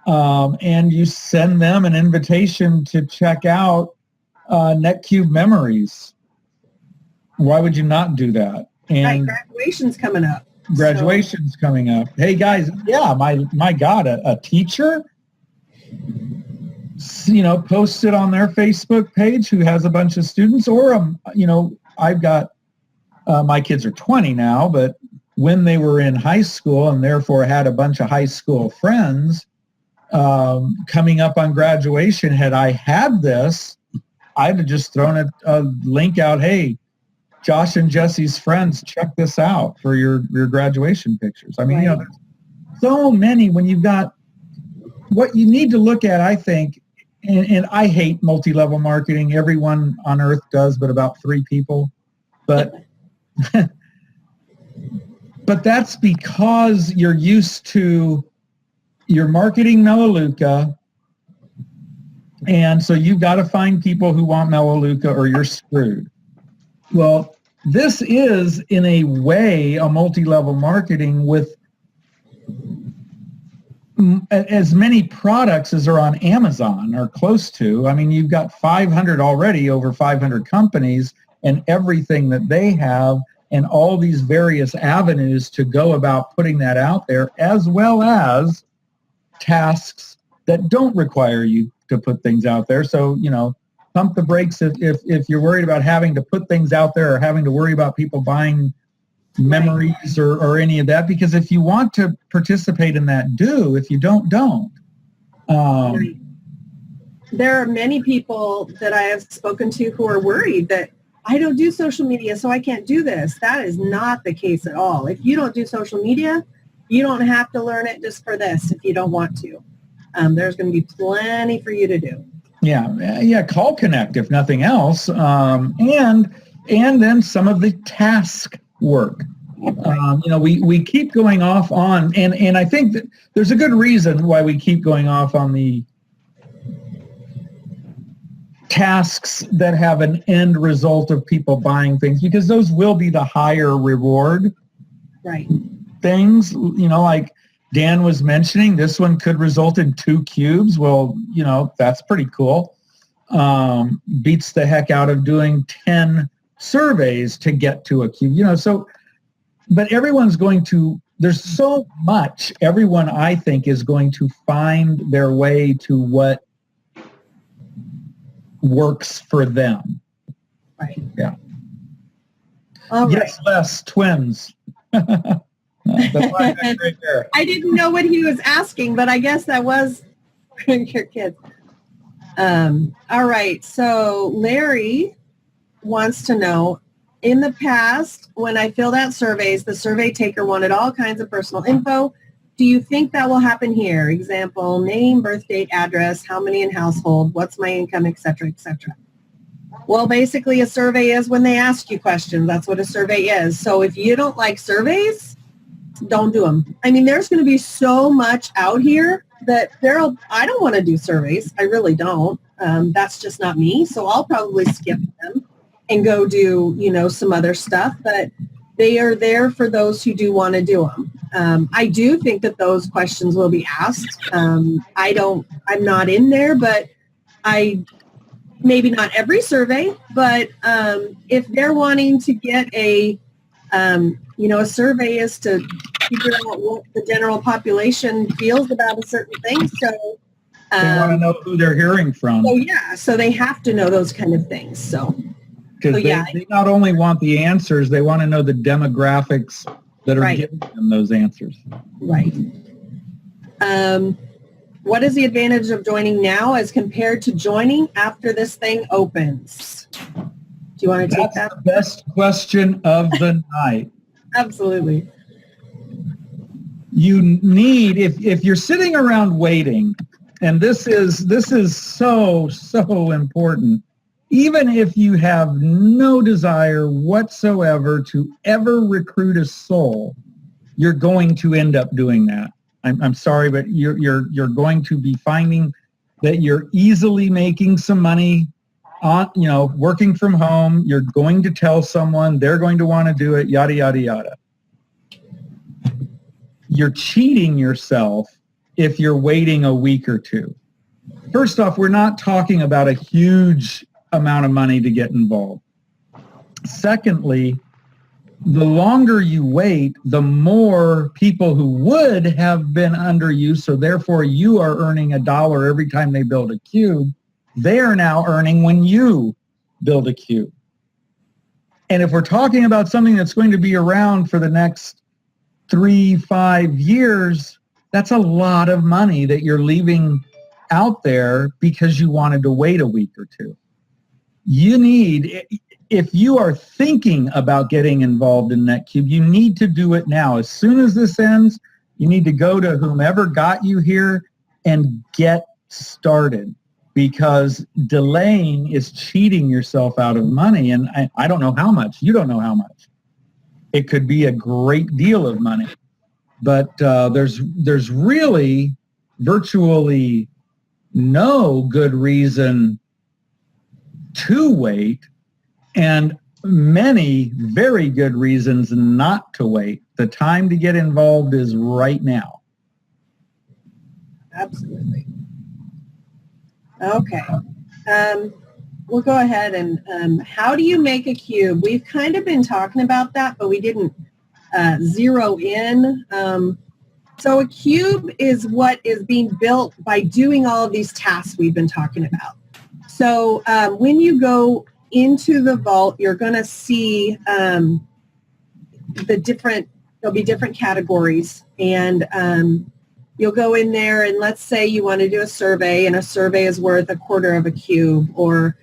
and you send them an invitation to check out NetQube Memories. Why would you not do that? And right, graduation's coming up. Graduation's coming up. Hey guys, yeah, my God, a teacher, posts it on their Facebook page who has a bunch of students, or I've got my kids are 20 now, but when they were in high school and therefore had a bunch of high school friends coming up on graduation, had I had this, I'd have just thrown a link out. Hey, Josh and Jesse's friends, check this out for your graduation pictures. I mean, there's so many when you've got what you need to look at, I think, and I hate multi-level marketing. Everyone on earth does, but about 3 people. But but that's because you're used to your marketing Melaleuca, and so you've got to find people who want Melaleuca or you're screwed. Well, this is, in a way, a multi-level marketing with as many products as are on Amazon or close to. I mean, you've got 500 already, over 500 companies, and everything that they have, and all these various avenues to go about putting that out there, as well as tasks that don't require you to put things out there. So, pump the brakes if you're worried about having to put things out there or having to worry about people buying memories or any of that, because if you want to participate in that, do. If you don't. There are many people that I have spoken to who are worried that I don't do social media, so I can't do this. That is not the case at all. If you don't do social media, you don't have to learn it just for this if you don't want to. There's going to be plenty for you to do. Yeah, call connect if nothing else, and then some of the task work. We keep going off on, and I think that there's a good reason why we keep going off on the tasks that have an end result of people buying things, because those will be the higher reward things. Like Dan was mentioning, this one could result in 2 cubes. Well, that's pretty cool. Beats the heck out of doing 10 surveys to get to a cube. But everyone's going to, there's so much, everyone I think is going to find their way to what works for them. Right. Yeah. All yes, right. Les, twins. That's why I got right there. I didn't know what he was asking, but I guess that was your kids. All right. So Larry wants to know, in the past, when I filled out surveys, the survey taker wanted all kinds of personal info. Do you think that will happen here? Example, name, birth date, address, how many in household, what's my income, et cetera, et cetera. Well, basically a survey is when they ask you questions. That's what a survey is. So if you don't like surveys, don't do them. I mean, there's going to be so much out here that I don't want to do surveys. I really don't. That's just not me. So I'll probably skip them and go do, some other stuff. But they are there for those who do want to do them. I do think that those questions will be asked. I'm not in there, but maybe not every survey, but if they're wanting to get a survey is to figure out what the general population feels about a certain thing. So they want to know who they're hearing from. So they have to know those kind of things. Because they not only want the answers, they want to know the demographics that are giving them those answers. Right. What is the advantage of joining now as compared to joining after this thing opens? Do you want to take that? That's the best question of the night. Absolutely. You need, if you're sitting around waiting, and this is so important, even if you have no desire whatsoever to ever recruit a soul, you're going to end up doing that. I'm sorry, but you're going to be finding that you're easily making some money on, working from home. You're going to tell someone, they're going to want to do it, yada, yada, yada. You're cheating yourself if you're waiting a week or two. First off, we're not talking about a huge amount of money to get involved. Secondly, the longer you wait, the more people who would have been under you, so therefore you are earning $1 every time they build a cube, they are now earning when you build a cube. And if we're talking about something that's going to be around for the next 3-5 years, that's a lot of money that you're leaving out there because you wanted to wait a week or two. You need, if you are thinking about getting involved in NetQube, you need to do it now. As soon as this ends, you need to go to whomever got you here and get started, because delaying is cheating yourself out of money. And I don't know how much. You don't know how much. It could be a great deal of money. But there's really virtually no good reason to wait, and many very good reasons not to wait. The time to get involved is right now. Absolutely. Okay. We'll go ahead and how do you make a cube? We've kind of been talking about that, but we didn't zero in. So a cube is what is being built by doing all of these tasks we've been talking about. So when you go into the vault, you're going to see there'll be different categories, and you'll go in there, and let's say you want to do a survey, and a survey is worth $1/4 of a cube, or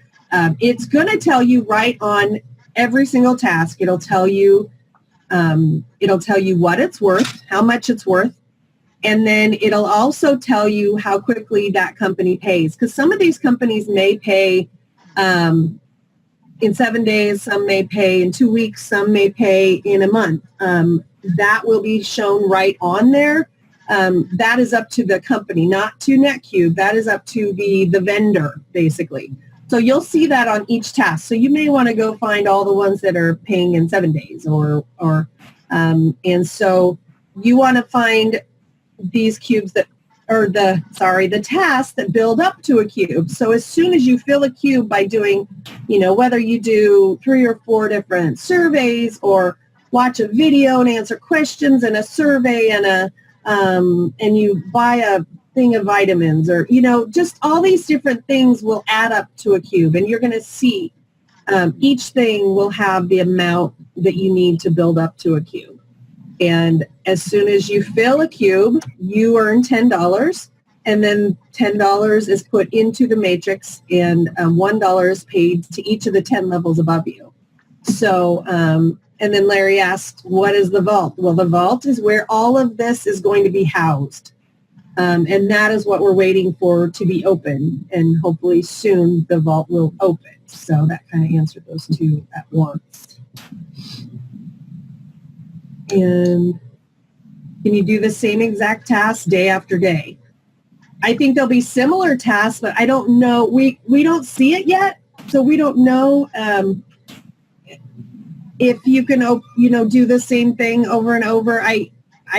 it's going to tell you right on every single task. It'll tell you what it's worth, how much it's worth, And then it'll also tell you how quickly that company pays. Because some of these companies may pay in 7 days, some may pay in 2 weeks, some may pay in a month. That will be shown right on there. That is up to the company, not to NetQube. That is up to the vendor, basically. So you'll see that on each task. So you may want to go find all the ones that are paying in 7 days, and so you want to find these cubes that, or the tasks that build up to a cube. So as soon as you fill a cube by doing, whether you do 3 or 4 different surveys or watch a video and answer questions and a survey and you buy a thing of vitamins or, just all these different things will add up to a cube, and you're going to see each thing will have the amount that you need to build up to a cube. And as soon as you fill a cube, you earn $10, and then $10 is put into the matrix, and $1 is paid to each of the 10 levels above you. So, and then Larry asked, what is the vault? Well, the vault is where all of this is going to be housed. And that is what we're waiting for to be open. And hopefully soon the vault will open. So that kind of answered those two at once. And can you do the same exact task day after day? I think there'll be similar tasks, but I don't know. We don't see it yet, so we don't know if you can, do the same thing over and over. I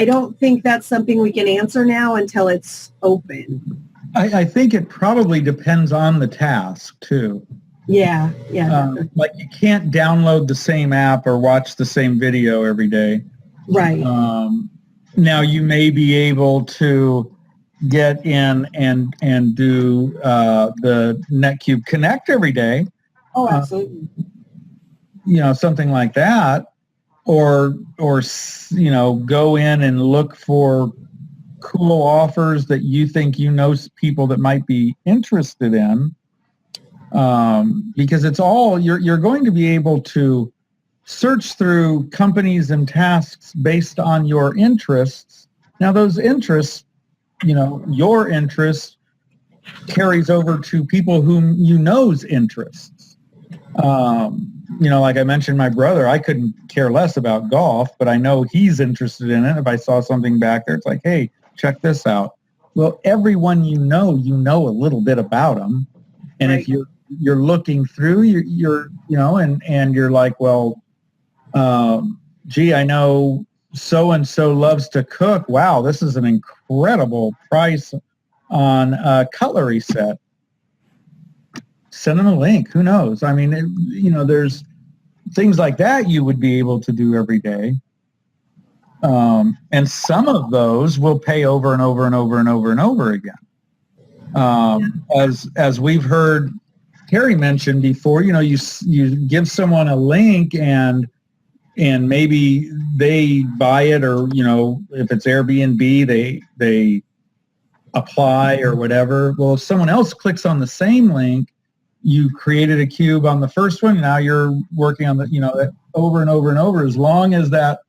don't think that's something we can answer now until it's open. I think it probably depends on the task, too. Yeah. Like you can't download the same app or watch the same video every day. Right. Now you may be able to get in and do the NetQube Connect every day. Oh, absolutely. Something like that, or go in and look for cool offers that you think people that might be interested in, because it's all you're going to be able to search through companies and tasks based on your interests. Now those interests, your interest carries over to people whom know's interests. Like I mentioned, my brother, I couldn't care less about golf, but I know he's interested in it. If I saw something back there, it's like, hey, check this out. Well, everyone a little bit about them. And right. If you're looking through, you're and you're like, well, I know so-and-so loves to cook. Wow, this is an incredible price on a cutlery set. Send them a link. Who knows? I mean, there's things like that you would be able to do every day. And some of those will pay over and over and over and over and over again. As we've heard Terry mention before, you give someone a link and maybe they buy it, or, if it's Airbnb, they apply or whatever. Well, if someone else clicks on the same link, you created a cube on the first one. Now you're working on that over and over and over. As long as that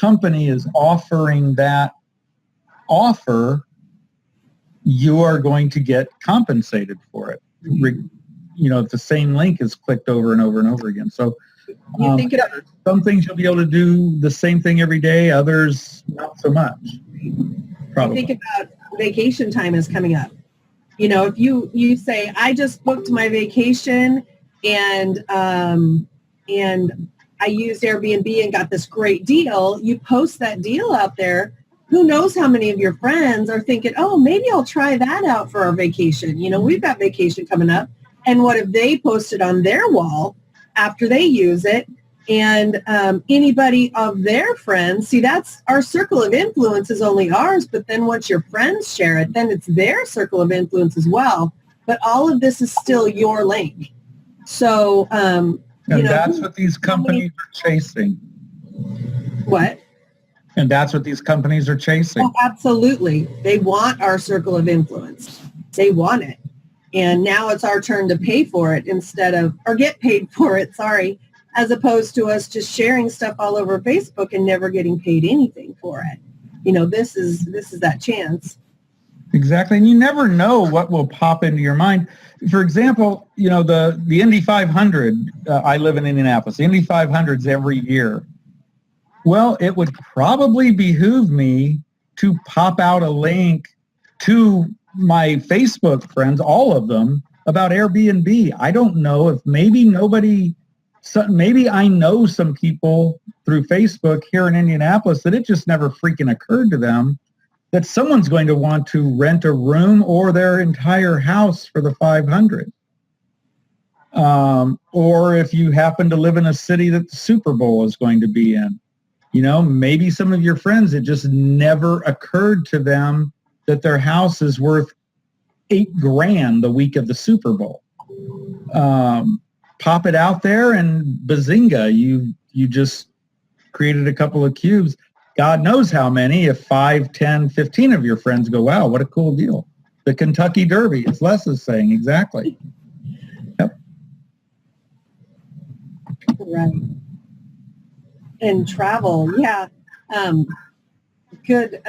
company is offering that offer, you are going to get compensated for it. If the same link is clicked over and over and over again. So some things you'll be able to do the same thing every day. Others, not so much. Probably. Think about vacation time is coming up. If you say, I just booked my vacation and I used Airbnb and got this great deal, you post that deal out there. Who knows how many of your friends are thinking, oh, maybe I'll try that out for our vacation. We've got vacation coming up. And what if they post it on their wall after they use it? And anybody of their friends, see, that's our circle of influence is only ours, but then once your friends share it, then it's their circle of influence as well. But all of this is still your link. So, and that's what these companies are chasing. What? And that's what these companies are chasing. Oh, absolutely. They want our circle of influence. They want it. And now it's our turn to pay for it or get paid for it, as opposed to us just sharing stuff all over Facebook and never getting paid anything for it. this is that chance. Exactly. And you never know what will pop into your mind. For example, the Indy 500, I live in Indianapolis, the Indy 500's every year. Well, it would probably behoove me to pop out a link to my Facebook friends, all of them, about Airbnb. I don't know if maybe I know some people through Facebook here in Indianapolis that it just never freaking occurred to them that someone's going to want to rent a room or their entire house for the 500. Or if you happen to live in a city that the Super Bowl is going to be in, maybe some of your friends, it just never occurred to them that their house is worth $8,000 the week of the Super Bowl. Pop it out there and bazinga, you just created a couple of cubes. God knows how many, if 5, 10, 15 of your friends go, wow, what a cool deal. The Kentucky Derby, as Les is saying, exactly. Yep. Right. And travel, yeah. Good.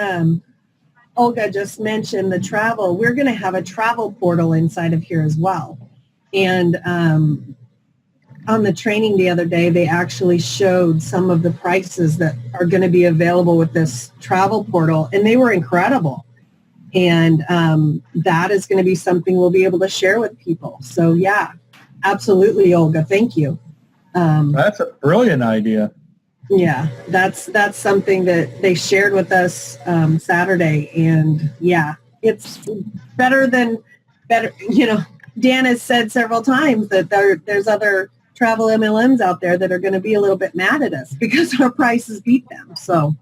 Olga just mentioned the travel. We're going to have a travel portal inside of here as well. And on the training the other day, they actually showed some of the prices that are going to be available with this travel portal, and they were incredible. And that is going to be something we'll be able to share with people. So, yeah, absolutely, Olga. Thank you. That's a brilliant idea. Yeah, that's something that they shared with us Saturday. And, yeah, it's better. Dan has said several times that there's other travel MLMs out there that are going to be a little bit mad at us because our prices beat them. So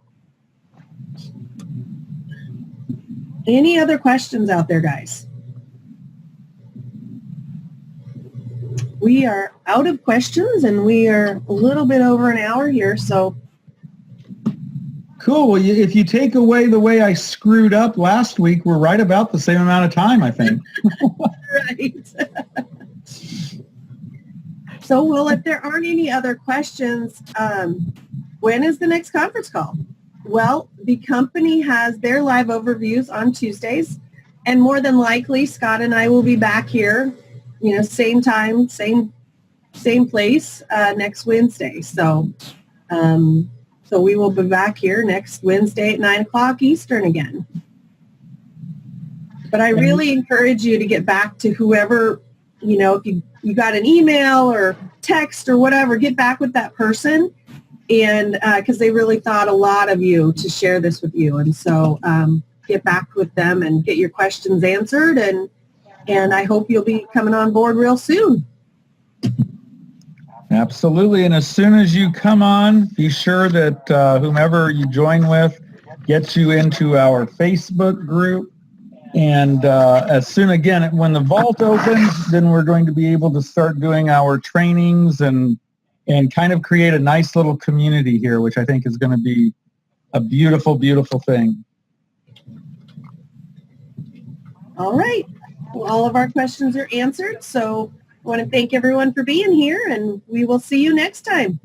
any other questions out there, guys? We are out of questions and we are a little bit over an hour here. So cool. Well, if you take away the way I screwed up last week, we're right about the same amount of time, I think. Right. So, well, if there aren't any other questions, when is the next conference call? Well, the company has their live overviews on Tuesdays, and more than likely, Scott and I will be back here, same time, same place next Wednesday. So, so we will be back here next Wednesday at 9:00 Eastern again. But I really encourage you to get back to whoever, if you got an email or text or whatever, get back with that person, and because they really thought a lot of you to share this with you. And so get back with them and get your questions answered, and I hope you'll be coming on board real soon. Absolutely. And as soon as you come on, be sure that whomever you join with gets you into our Facebook group. And as soon, again, when the vault opens, then we're going to be able to start doing our trainings and kind of create a nice little community here, which I think is going to be a beautiful, beautiful thing. All right. Well, all of our questions are answered. So I want to thank everyone for being here, and we will see you next time.